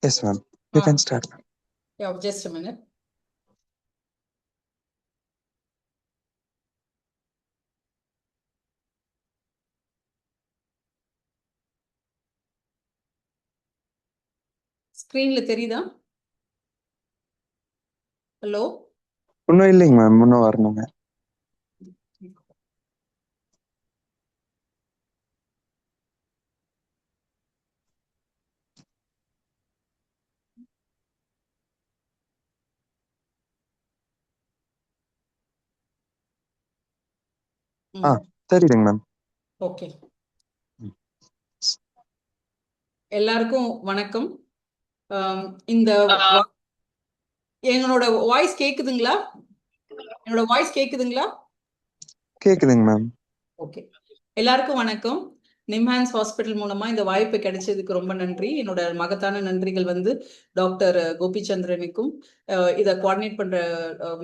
Yes, ma'am. You can start. Yeah, just a minute. ஸ்கிரீன்ல தெரியுதா? Hello, இன்னும் இல்லைங்க மேம், இன்னும் வரணுங்க. தெரியுதுங்க மேம். ஓகே, எல்லாருக்கும் வணக்கம். இந்த என்னோட வாய்ஸ் கேக்குதுங்களா? என்னோட வாய்ஸ் கேக்குதுங்களா? கேக்குதுங்க மேம். ஓகே, எல்லாருக்கும் வணக்கம். நிம்ஹான்ஸ் ஹாஸ்பிட்டல் மூலமா இந்த வாய்ப்பு கிடைச்சதுக்கு ரொம்ப நன்றி. என்னோட மகத்தான நன்றிகள் வந்து டாக்டர் கோபிச்சந்திரனுக்கும் இதை கோஆர்டினேட் பண்ற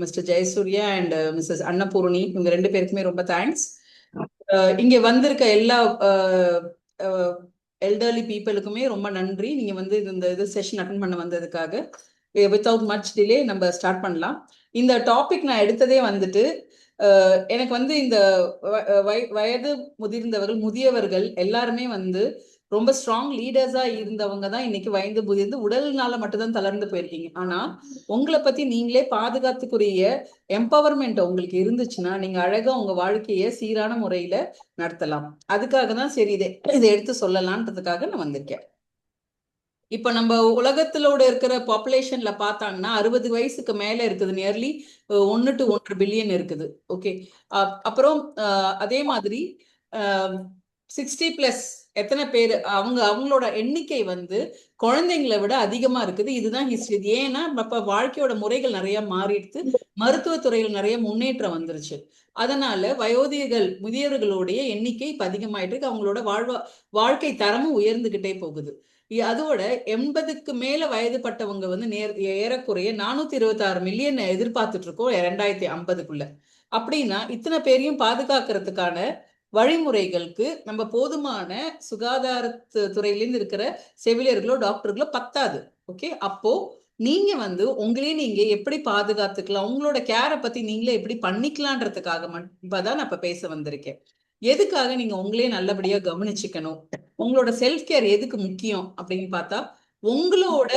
mister Jayasurya and missus Annapoorni, இவங்க 2 பேருக்குமே ரொம்ப தேங்க்ஸ். இங்க வந்திருக்க எல்லா எல்டர்லி பீப்புளுக்குமே ரொம்ப நன்றி. நீங்க வந்து இந்த செஷன் அட்டன் பண்ண வந்ததுக்காக. வித்தவுட் மச் டிலே நம்ம ஸ்டார்ட் பண்ணலாம். இந்த டாபிக் நான் எடுத்ததே வந்துட்டு எனக்கு வந்து இந்த வயது முதிர்ந்தவர்கள், முதியவர்கள் எல்லாருமே வந்து ரொம்ப ஸ்ட்ராங் லீடர்ஸா இருந்தவங்க தான் இன்னைக்கு வயது முதிர்ந்து உடல்னால மட்டும்தான் தளர்ந்து போயிருக்கீங்க. ஆனா உங்களை பத்தி நீங்களே பாதுகாத்துக்குரிய எம்பவர்மெண்ட் உங்களுக்கு இருந்துச்சுன்னா நீங்க அழகா உங்க வாழ்க்கைய சீரான முறையில நடத்தலாம். அதுக்காக தான் சரி இதை எடுத்து சொல்லலான்றதுக்காக நான் வந்திருக்கேன். இப்ப நம்ம உலகத்திலோட இருக்கிற பாப்புலேஷன்ல பார்த்தாங்கன்னா 60 வயசுக்கு மேல இருக்குது, நியர்லி 1 to 1.5 பில்லியன் இருக்குது. ஓகே, அப்புறம் அதே மாதிரி 60+ எத்தனை பேர் அவங்களோட எண்ணிக்கை வந்து குழந்தைங்களை விட அதிகமா இருக்குது. இதுதான் ஹிஸ்டரி. ஏன்னா இப்ப வாழ்க்கையோட முறைகள் நிறைய மாறிடுது, மருத்துவத்துறையில் நிறைய முன்னேற்றம் வந்துருச்சு. அதனால வயோதிகர்கள், முதியவர்களுடைய எண்ணிக்கை இப்ப அதிகமாயிட்டு இருக்கு. அவங்களோட வாழ்க்கை தரமும் உயர்ந்துகிட்டே போகுது. அதோட 80க்கு மேல வயதுபட்டவங்க வந்து ஏறக்குறைய 426 மில்லியன் எதிர்பார்த்துட்டு இருக்கோம் 2050க்குள்ள. அப்படின்னா இத்தனை பேரையும் பாதுகாக்கிறதுக்கான வழிமுறைகளுக்கு நம்ம போதுமான சுகாதாரத்துறையிலிருந்து இருக்கிற செவிலியர்களோ டாக்டர்களோ பத்தாது. ஓகே, அப்போ நீங்க வந்து உங்களே நீங்க எப்படி பாதுகாத்துக்கலாம், உங்களோட கேரை பத்தி நீங்களே எப்படி பண்ணிக்கலான்றதுக்காக மட்டும் நான் இப்ப பேச வந்திருக்கேன். எதுக்காக நீங்க உங்களே நல்லபடியா கவனிச்சுக்கணும், உங்களோட செல்ஃப் கேர் எதுக்கு முக்கியம் அப்படின்னு பார்த்தா உங்களோட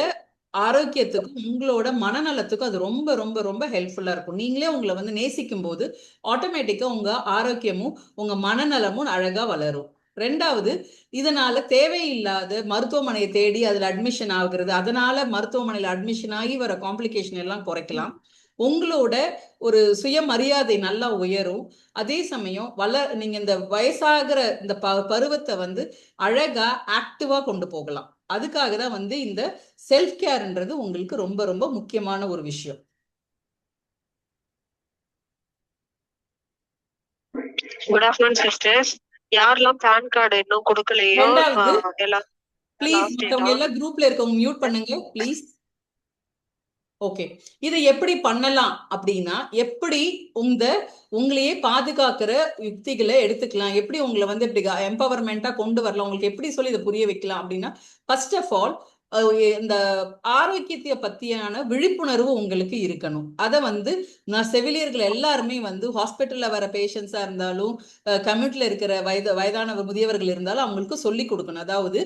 ஆரோக்கியத்துக்கும் உங்களோட மனநலத்துக்கும் அது ரொம்ப ரொம்ப ரொம்ப ஹெல்ப்ஃபுல்லா இருக்கும். நீங்களே உங்களை வந்து நேசிக்கும் போது ஆட்டோமேட்டிக்கா உங்க ஆரோக்கியமும் உங்க மனநலமும் அழகா வளரும். 2வது, இதனால தேவையில்லாத மருத்துவமனையை தேடி அதுல அட்மிஷன் ஆகுறது, அதனால மருத்துவமனையில அட்மிஷன் ஆகி வர காம்ப்ளிகேஷன் எல்லாம் குறைக்கலாம். உங்களோட ஒரு சுயமரியாதை நல்லா உயரும். அதே சமயம் நீங்க இந்த வயசாகிற இந்த பருவத்தை வந்து அழகா ஆக்டிவா கொண்டு போகலாம். அதுக்காக தான் வந்து இந்த செல்ஃப் கேர்ன்றது உங்களுக்கு ரொம்ப ரொம்ப முக்கியமான ஒரு விஷயம். Good afternoon sisters. யாரெல்லாம் பான் கார்டு இன்னும் கொடுக்கலையோ எல்லாம் ப்ளீஸ் மத்தவங்க எல்லாம் குரூப்ல இருக்கவங்க மியூட் பண்ணுங்க ப்ளீஸ். ஓகே, இதை எப்படி பண்ணலாம் அப்படின்னா, எப்படி உங்களையே பாதுகாக்கிற யுக்திகளை எடுத்துக்கலாம், எப்படி உங்களை வந்து இப்படி எம்பவர்மெண்டா கொண்டு வரலாம், உங்களுக்கு எப்படி சொல்லி இதை புரிய வைக்கலாம் அப்படின்னா, ஃபர்ஸ்ட் ஆஃப் ஆல் இந்த ஆரோக்கியத்தை பத்தியான விழிப்புணர்வு உங்களுக்கு இருக்கணும். அதை வந்து நான் செவிலியர்கள் எல்லாருமே வந்து ஹாஸ்பிட்டல்ல வர பேஷண்ட்ஸா இருந்தாலும் கம்யூனிட்டில இருக்கிற வயதான முதியவர்கள் இருந்தாலும் அவங்களுக்கு சொல்லி கொடுக்கணும். அதாவது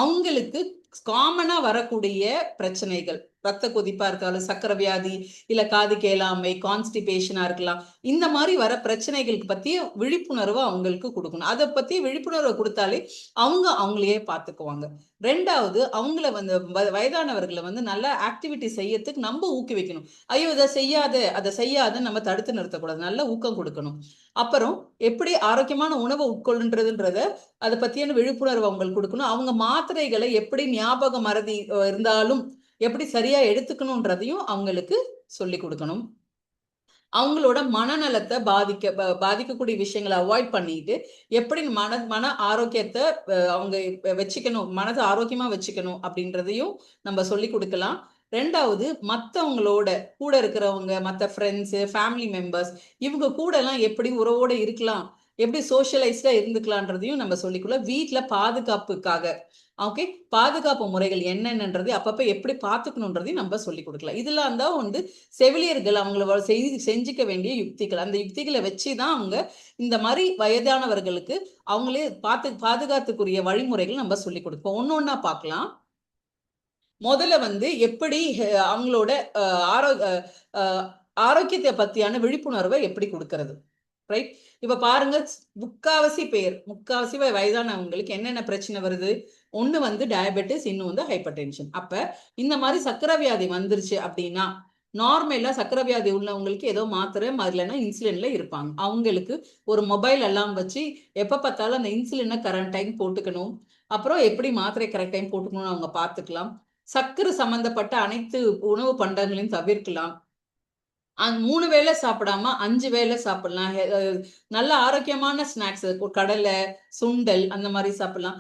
அவங்களுக்கு காமனா வரக்கூடிய பிரச்சனைகள், ரத்த கொதிப்பா இருக்காலும், சக்கரை வியாதி, இல்ல காது கேளாமை, கான்ஸ்டிபேஷனா இருக்கலாம், இந்த மாதிரி வர பிரச்சனைகளுக்கு பத்திய விழிப்புணர்வு அவங்களுக்கு கொடுக்கணும். அதை பத்தி விழிப்புணர்வை கொடுத்தாலே அவங்களையே பார்த்துக்குவாங்க. 2வது, அவங்கள வந்து வயதானவர்களை வந்து நல்ல ஆக்டிவிட்டி செய்யறதுக்கு நம்ம ஊக்குவிக்கணும். ஐயோ இதை செய்யாத அதை செய்யாத நம்ம தடுத்து நிறுத்தக்கூடாது, நல்ல ஊக்கம் கொடுக்கணும். அப்புறம் எப்படி ஆரோக்கியமான உணவை உட்கொள்ளுன்றதுன்றத அதை பத்தியான விழிப்புணர்வு அவங்களுக்கு கொடுக்கணும். அவங்க மாத்திரைகளை எப்படி ஞாபக மறதி இருந்தாலும் எப்படி சரியா எடுத்துக்கணும்ன்றதையும் அவங்களுக்கு சொல்லி கொடுக்கணும். அவங்களோட மனநலத்தை பாதிக்கக்கூடிய விஷயங்களை அவாய்ட் பண்ணிட்டு எப்படி மன ஆரோக்கியத்தை அவங்க வச்சுக்கணும், மனதை ஆரோக்கியமா வச்சுக்கணும் அப்படின்றதையும் நம்ம சொல்லி கொடுக்கலாம். 2வது, மற்றவங்களோட கூட இருக்கிறவங்க, மற்ற ஃப்ரெண்ட்ஸு, ஃபேமிலி மெம்பர்ஸ், இவங்க கூட எல்லாம் எப்படி உறவோடு இருக்கலாம் எப்படி சோஷியலைஸ்டா இருந்துக்கலான்றதையும் நம்ம சொல்லிக்கலாம். வீட்டுல பாதுகாப்புக்காக ஓகே பாதுகாப்பு முறைகள் என்னென்னன்றது அப்பப்ப எப்படி பார்த்துக்கணுன்றதையும் நம்ம சொல்லி கொடுக்கலாம். இதெல்லாம் தான் வந்து செவிலியர்கள் அவங்கள செஞ்சுக்க வேண்டிய யுக்திகள். அந்த யுக்திகளை வச்சுதான் அவங்க இந்த மாதிரி வயதானவர்களுக்கு அவங்களே பாதுகாத்துக்குரிய வழிமுறைகள் நம்ம சொல்லி கொடுப்போம். ஒன்னொன்னா பார்க்கலாம். முதல்ல வந்து எப்படி அவங்களோட ஆரோக்கியத்தை பத்தியான விழிப்புணர்வை எப்படி கொடுக்கறது, ரைட்? இப்ப பாருங்க, முக்காவாசி வயதானவங்களுக்கு என்னென்ன பிரச்சனை வருது. ஒண்ணு வந்து டயபெட்டிஸ், இன்னும் வந்து ஹைப்பர் டென்ஷன். அப்ப இந்த மாதிரி சக்கரை வியாதி வந்துருச்சு அப்படின்னா நார்மலா சக்கரை வியாதி உள்ளவங்களுக்கு ஏதோ மாத்திரை இல்லைன்னா இன்சுலின்ல இருப்பாங்க. அவங்களுக்கு ஒரு மொபைல் எல்லாம் வச்சு எப்ப பார்த்தாலும் அந்த இன்சுலினை கரெக்ட் டைம் போட்டுக்கணும், அப்புறம் எப்படி மாத்திரை கரெக்ட் டைம் போட்டுக்கணும்னு அவங்க பார்த்துக்கலாம். சக்கரை சம்பந்தப்பட்ட அனைத்து உணவு பண்டங்களையும் தவிர்க்கலாம். 3 வேளை சாப்பிடாம 5 வேளை சாப்பிடலாம். நல்ல ஆரோக்கியமான ஸ்நாக்ஸ், கடலை, சுண்டல் அந்த மாதிரி சாப்பிடலாம்.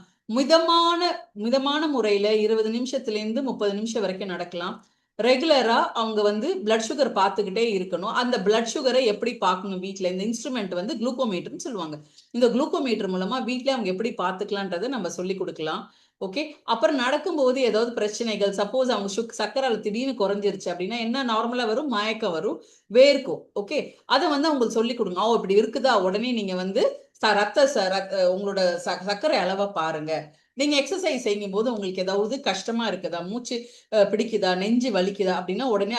மிதமான முறையில 20 நிமிஷத்துல இருந்து 30 நிமிஷம் வரைக்கும் நடக்கலாம். ரெகுலரா அவங்க வந்து பிளட் சுகர் பார்த்துக்கிட்டே இருக்கணும். அந்த பிளட் சுகரை எப்படி பார்க்கணும் வீட்டுல, இந்த இன்ஸ்ட்ருமெண்ட் வந்து குளுக்கோமீட்டர்னு சொல்லுவாங்க. இந்த குளுக்கோமீட்டர் மூலமா வீட்டுல அவங்க எப்படி பார்த்துக்கலான்றதை நம்ம சொல்லி கொடுக்கலாம். ஓகே, அப்புறம் நடக்கும்போது ஏதாவது பிரச்சனைகள், சப்போஸ் அவங்க சக்கரை திடீர்னு குறைஞ்சிருச்சு அப்படின்னா என்ன நார்மலா வரும், மயக்கம் வரும், வேர்க்கும். ஓகே, அதை வந்து அவங்களுக்கு சொல்லி கொடுங்க. இப்படி இருக்குதா, உடனே நீங்க வந்து உங்களோட சர்க்கரை அளவை பாருங்க. நீங்க எக்ஸசைஸ் செய்யும் போது உங்களுக்கு ஏதாவது கஷ்டமா இருக்குதா, மூச்சு பிடிக்குதா, நெஞ்சு வலிக்குதா அப்படின்னா உடனே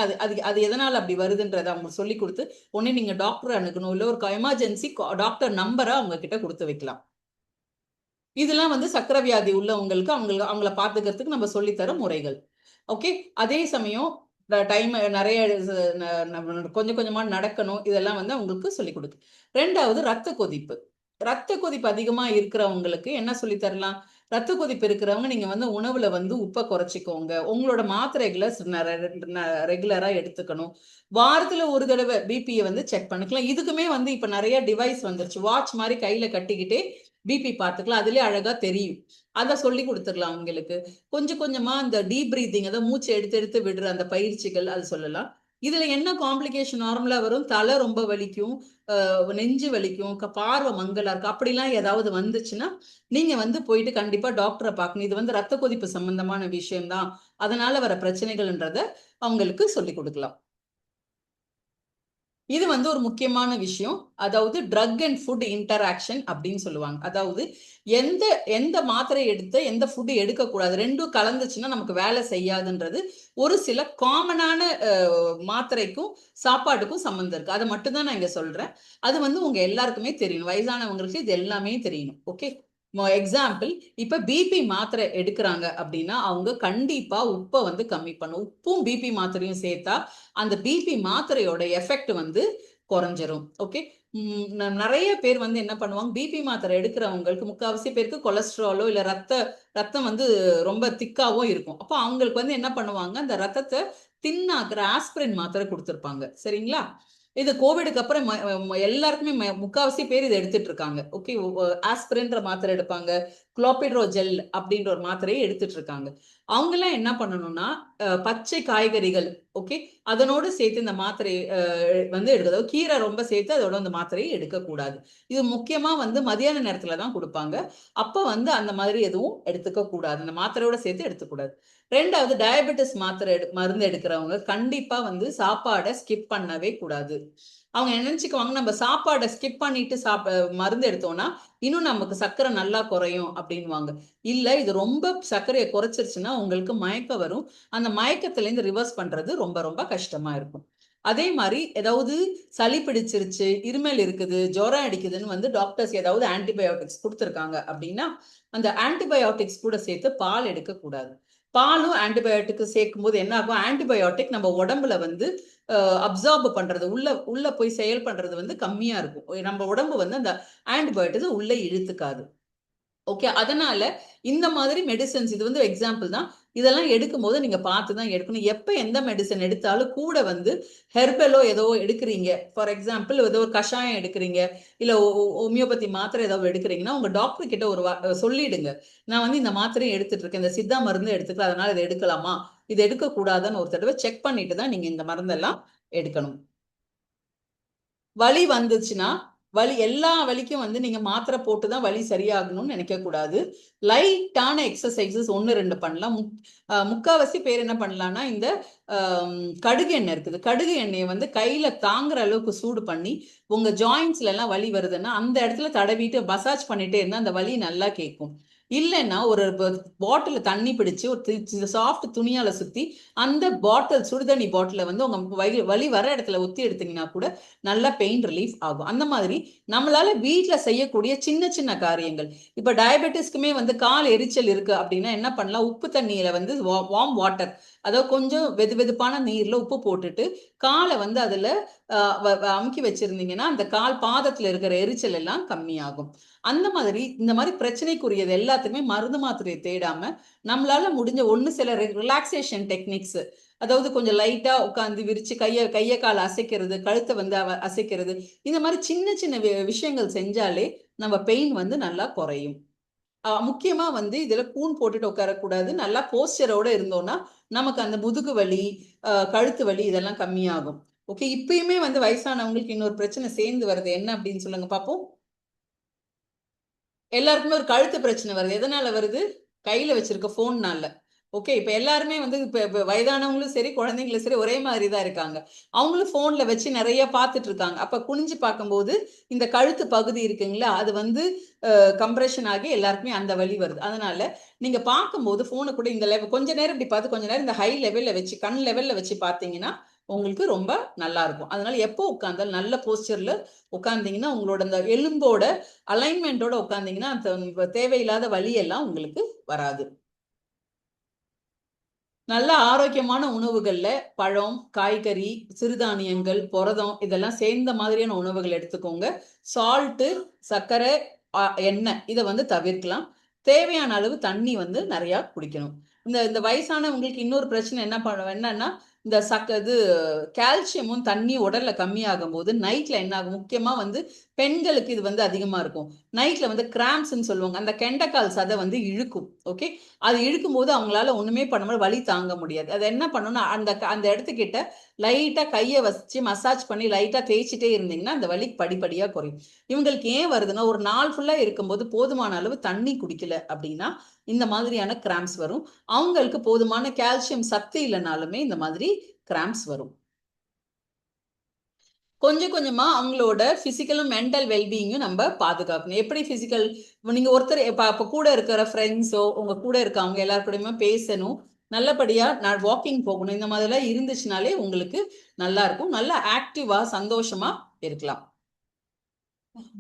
அது எதனால அப்படி வருதுன்றதை அவங்க சொல்லி கொடுத்து உடனே நீங்க டாக்டர் அணுகணும். இல்லை ஒரு எமர்ஜென்சி டாக்டர் நம்பரை அவங்க கிட்ட கொடுத்து வைக்கலாம். இதெல்லாம் வந்து சக்கரை வியாதி உள்ளவங்களுக்கு அவங்கள பார்த்துக்கிறதுக்கு நம்ம சொல்லித்தர முறைகள். ஓகே, அதே சமயம் டைம் நிறைய கொஞ்சம் கொஞ்சமா நடக்கணும். இதெல்லாம் வந்து அவங்களுக்கு சொல்லிக் கொடுக்கு. 2வது ரத்த கொதிப்பு அதிகமா இருக்கிறவங்களுக்கு என்ன சொல்லி தரலாம். ரத்த கொதிப்பு இருக்கிறவங்க நீங்க வந்து உணவுல வந்து உப்பை குறைச்சிக்கோங்க. உங்களோட மாத்திரைகளை ரெகுலரா எடுத்துக்கணும். வாரத்துல ஒரு தடவை பிபியை வந்து செக் பண்ணிக்கலாம். இதுக்குமே வந்து இப்ப நிறைய டிவைஸ் வந்துருச்சு. வாட்ச் மாதிரி கையில கட்டிக்கிட்டே பிபி பார்த்துக்கலாம். அதுலயே அழகா தெரியும். அதை சொல்லி கொடுத்துடலாம் அவங்களுக்கு. கொஞ்சம் கொஞ்சமா அந்த டீப் பிரீத்திங், அதாவது மூச்சு எடுத்து விடுற அந்த பயிற்சிகள், அது சொல்லலாம். இதுல என்ன காம்ப்ளிகேஷன் நார்மலா வரும், தலை ரொம்ப வலிக்கும், நெஞ்சு வலிக்கும், பார்வை மங்கலா இருக்கு, அப்படிலாம் ஏதாவது வந்துச்சுன்னா நீங்க வந்து போயிட்டு கண்டிப்பா டாக்டரை பார்க்கணும். இது வந்து ரத்த கொதிப்பு சம்பந்தமான விஷயம்தான், அதனால வர பிரச்சனைகள்ன்றத அவங்களுக்கு சொல்லி கொடுக்கலாம். இது வந்து ஒரு முக்கியமான விஷயம். அதாவது ட்ரக் அண்ட் ஃபுட் இன்டராக்ஷன் அப்படின்னு சொல்லுவாங்க. அதாவது எந்த மாத்திரை எடுத்து எந்த ஃபுட் எடுக்கக்கூடாது, ரெண்டும் கலந்துச்சுன்னா நமக்கு வேலை செய்யாதுன்றது ஒரு சில காமனான மாத்திரைக்கும் சாப்பாட்டுக்கும் சம்மந்தம் இருக்கு. அதை மட்டும்தான் நான் இங்க சொல்றேன். அது வந்து உங்க எல்லாருக்குமே தெரியணும். வயசானவங்களுக்கு இது எல்லாமே தெரியணும். ஓகே, எக்ஸாம்பிள், இப்ப பிபி மாத்திரை எடுக்கிறாங்க அப்படின்னா அவங்க கண்டிப்பா உப்பை வந்து கம்மி பண்ணும். உப்பும் பிபி மாத்திரையும் சேர்த்தா அந்த பிபி மாத்திரையோட எஃபெக்ட் வந்து குறைஞ்சிரும். ஓகே, நிறைய பேர் வந்து என்ன பண்ணுவாங்க, பிபி மாத்திரை எடுக்கிறவங்களுக்கு முக்காவாசி பேருக்கு கொலஸ்ட்ராலோ இல்ல ரத்தம் வந்து ரொம்ப திக்காவோ இருக்கும். அப்போ அவங்களுக்கு வந்து என்ன பண்ணுவாங்க, அந்த ரத்தத்தை தின்னாக்குற ஆஸ்பிரின் மாத்திரை கொடுத்துருப்பாங்க. சரிங்களா? இது கோவிடுக்கு அப்புறம் எல்லாருக்குமே முக்காவாசி பேர் இதை எடுத்துட்டு இருக்காங்க. ஓகே, ஆஸ்பிரின்ற மாத்திரை எடுப்பாங்க, குளோபிட்ரோஜெல் அப்படின்ற ஒரு மாத்திரையை எடுத்துட்டு இருக்காங்க. அவங்க எல்லாம் என்ன பண்ணணும்னா பச்சை காய்கறிகள், ஓகே, அதனோடு சேர்த்து இந்த மாத்திரை வந்து எடுக்கிறது. கீரை ரொம்ப சேர்த்து அதோட அந்த மாத்திரையை எடுக்கக்கூடாது. இது முக்கியமா வந்து மதியான நேரத்துல தான் கொடுப்பாங்க. அப்ப வந்து அந்த மாதிரி எதுவும் எடுத்துக்க கூடாது, அந்த மாத்திரையோட சேர்த்து எடுத்துக்கூடாது. 2வது, டயபெட்டிஸ் மாத்திரை மருந்து எடுக்கிறவங்க கண்டிப்பா வந்து சாப்பாடை ஸ்கிப் பண்ணவே கூடாது. அவங்க நினைச்சுக்குவாங்க நம்ம சாப்பாடை ஸ்கிப் பண்ணிட்டு மருந்து எடுத்தோம்னா இன்னும் நமக்கு சர்க்கரை நல்லா குறையும் அப்படின்வாங்க. இல்ல, இது ரொம்ப சர்க்கரையை குறைச்சிருச்சுன்னா உங்களுக்கு மயக்கம் வரும். அந்த மயக்கத்துல இருந்து ரிவர்ஸ் பண்றது ரொம்ப ரொம்ப கஷ்டமா இருக்கும். அதே மாதிரி ஏதாவது சளி பிடிச்சிருச்சு, இருமல் இருக்குது, ஜுரம் அடிக்குதுன்னு வந்து டாக்டர்ஸ் ஏதாவது ஆன்டிபயோட்டிக்ஸ் கொடுத்துருக்காங்க அப்படின்னா அந்த ஆன்டிபயோட்டிக்ஸ் கூட சேர்த்து பால் எடுக்க கூடாது. பாலும் ஆன்டிபயோட்டிக் சேர்க்கும் போது என்ன ஆகும், ஆன்டிபயோட்டிக் நம்ம உடம்புல வந்து அப்சார்ப் பண்றது, உள்ள போய் செயல் பண்றது வந்து கம்மியா இருக்கும். நம்ம உடம்பு வந்து அந்த ஆன்டிபயோட்டிக் உள்ள இழுத்துக்காது. ஓகே, அதனால இந்த மாதிரி மெடிசன்ஸ், இது வந்து எக்ஸாம்பிள் தான், இதெல்லாம் எடுக்கும்போது நீங்க பார்த்துதான் எடுக்கணும். எப்ப எந்த மெடிசன் எடுத்தாலும் கூட வந்து ஹெர்பலோ ஏதோ எடுக்கிறீங்க, ஃபார் எக்ஸாம்பிள் ஏதோ ஒரு கஷாயம் எடுக்கிறீங்க, இல்ல ஹோமியோபதி மாத்திரை ஏதோ எடுக்கிறீங்கன்னா உங்க டாக்டர் கிட்ட ஒரு சொல்லிடுங்க, நான் வந்து இந்த மாத்திரையும் எடுத்துட்டு இருக்கேன், இந்த சித்தா மருந்து எடுத்துக்கலாம், அதனால இதை எடுக்கலாமா, இது எடுக்க கூடாதுன்னு ஒரு தடவை செக் பண்ணிட்டு தான் நீங்க இந்த மருந்தெல்லாம் எடுக்கணும். வலி வந்துச்சுன்னா வலி எல்லா வலிக்கும் வந்து நீங்க மாத்திரை போட்டு தான் வலி சரியாகணும்னு நினைக்க கூடாது. லைட்டான எக்ஸசைசஸ் 1-2 பண்ணலாம். முக்காவாசி பேர் என்ன பண்ணலாம்னா இந்த கடுகு எண்ணெய் இருக்குது, கடுகு எண்ணெயை வந்து கையில தாங்குற அளவுக்கு சூடு பண்ணி உங்க ஜாயின்ஸ்ல எல்லாம் வலி வருதுன்னா அந்த இடத்துல தடவிட்டு மசாஜ் பண்ணிட்டே இருந்தா அந்த வலி நல்லா கேட்கும். இல்லைன்னா ஒரு பாட்டில் தண்ணி பிடிச்சு ஒரு சாஃப்ட் துணியால சுத்தி அந்த பாட்டில் சுடுதண்ணி பாட்டில வந்து உங்க வலி வர இடத்துல ஒத்தி எடுத்தீங்கன்னா கூட நல்லா பெயின் ரிலீஃப் ஆகும். அந்த மாதிரி நம்மளால வீட்டுல செய்யக்கூடிய சின்ன சின்ன காரியங்கள். இப்ப டயபெட்டிஸ்க்குமே வந்து கால் எரிச்சல் இருக்கு அப்படின்னா என்ன பண்ணலாம், உப்பு தண்ணியில வந்து வார்ம் வாட்டர், அதாவது கொஞ்சம் வெது வெதுப்பான நீர்ல உப்பு போட்டுட்டு காலை வந்து அதுல அமுக்கி வச்சிருந்தீங்கன்னா அந்த கால் பாதத்துல இருக்கிற எரிச்சல் எல்லாம் கம்மியாகும். அந்த மாதிரி இந்த மாதிரி பிரச்சனைக்குரியது எல்லாத்துக்குமே மருந்து மாத்திரையை தேடாம நம்மளால முடிஞ்ச சில ரிலாக்ஸேஷன் டெக்னிக்ஸ், அதாவது கொஞ்சம் லைட்டா உட்காந்து விரிச்சு கைய கால் அசைக்கிறது, கழுத்தை வந்து அசைக்கிறது, இந்த மாதிரி சின்ன சின்ன விஷயங்கள் செஞ்சாலே நம்ம பெயின் வந்து நல்லா குறையும். முக்கியமா வந்து இதுல கூன் போட்டுட்டு உட்காரக்கூடாது. நல்லா போஸ்டரோட இருந்தோம்னா நமக்கு அந்த முதுகு வலி, கழுத்து வலி இதெல்லாம் கம்மியாகும். ஓகே, இப்பயுமே வந்து வயசானவங்களுக்கு இன்னொரு பிரச்சனை சேர்ந்து வருது. என்ன அப்படின்னு சொல்லுங்க பாப்போம். எல்லாருக்குமே ஒரு கழுத்து பிரச்சனை வருது. எதனால வருது? கையில வச்சிருக்க போன்னால. ஓகே, இப்ப எல்லாருமே வந்து இப்ப வயதானவங்களும் சரி குழந்தைங்களும் சரி ஒரே மாதிரி தான் இருக்காங்க. அவங்களும் போன்ல வச்சு நிறைய பார்த்துட்டு இருக்காங்க. அப்ப குனிஞ்சு பார்க்கும்போது இந்த கழுத்து பகுதி இருக்குங்களா, அது வந்து கம்ப்ரெஷன் ஆகி எல்லாருக்குமே அந்த வலி வருது. அதனால நீங்க பார்க்கும்போது போனை கூட இந்த லெவல் கொஞ்ச நேரம் இப்படி பார்த்து கொஞ்ச நேரம் இந்த ஹை லெவல்ல வச்சு கண் லெவல்ல வச்சு பார்த்தீங்கன்னா உங்களுக்கு ரொம்ப நல்லா இருக்கும். அதனால எப்போ உட்கார்ந்தாலும் நல்ல போஸ்டர்ல உட்கார்ந்தீங்கன்னா உங்களோட அந்த எலும்போட அலைன்மெண்டோட உட்கார்ந்தீங்கன்னா அந்த தேவையில்லாத வலி எல்லாம் உங்களுக்கு வராது. நல்ல ஆரோக்கியமான உணவுகள்ல பழம், காய்கறி, சிறுதானியங்கள், புரதம் இதெல்லாம் சேர்ந்த மாதிரியான உணவுகள் எடுத்துக்கோங்க. சால்ட்டு, சர்க்கரை, எண்ணெய் இதை வந்து தவிர்க்கலாம். தேவையான அளவு தண்ணி வந்து நிறைய குடிக்கணும். இந்த வயசானவங்களுக்கு இன்னொரு பிரச்சனை என்னன்னா இந்த இது கால்சியமும் தண்ணி உடல்ல கம்மியாகும் போது நைட்ல என்ன ஆகும், முக்கியமா வந்து பெண்களுக்கு இது வந்து அதிகமா இருக்கும். நைட்ல வந்து கிராம்ப்ஸ்ன்னு சொல்லுவாங்க, அந்த கெண்டைக்கால் சதை வந்து இழுக்கும். ஓகே, அது இழுக்கும் போது அவங்களால ஒண்ணுமே பண்ண முடியாது, வலி தாங்க முடியாது. அது என்ன பண்ணணும்னா அந்த இடத்துக்கிட்ட லைட்டா கையை வச்சு மசாஜ் பண்ணி லைட்டா தேய்ச்சிட்டே இருந்தீங்கன்னா அந்த வலி படிப்படியா குறையும். இவங்களுக்கு ஏன் வருதுன்னா ஒரு நாள் ஃபுல்லா இருக்கும்போது போதுமான அளவு தண்ணி குடிக்கல அப்படின்னா இந்த மாதிரியான கிராம்ப்ஸ் வரும். அவங்களுக்கு போதுமான கால்சியம் சத்து இல்லைனாலுமே இந்த மாதிரி கிராம்ப்ஸ் வரும். கொஞ்சம் கொஞ்சமா அவங்களோட பிசிக்கலும் மென்டல் வெல்பீயிங்கும் நம்ம பாதுகாக்கணும். எப்படி பிசிக்கல், நீங்க ஒருத்தர் இப்ப கூட இருக்கிற ஃப்ரெண்ட்ஸோ உங்க கூட இருக்கவங்க எல்லாரு கூடயுமே பேசணும், நல்லபடியா வாக்கிங் போகணும். இந்த மாதிரிலாம் இருந்துச்சுனாலே உங்களுக்கு நல்லா இருக்கும். நல்லா ஆக்டிவா சந்தோஷமா இருக்கலாம்.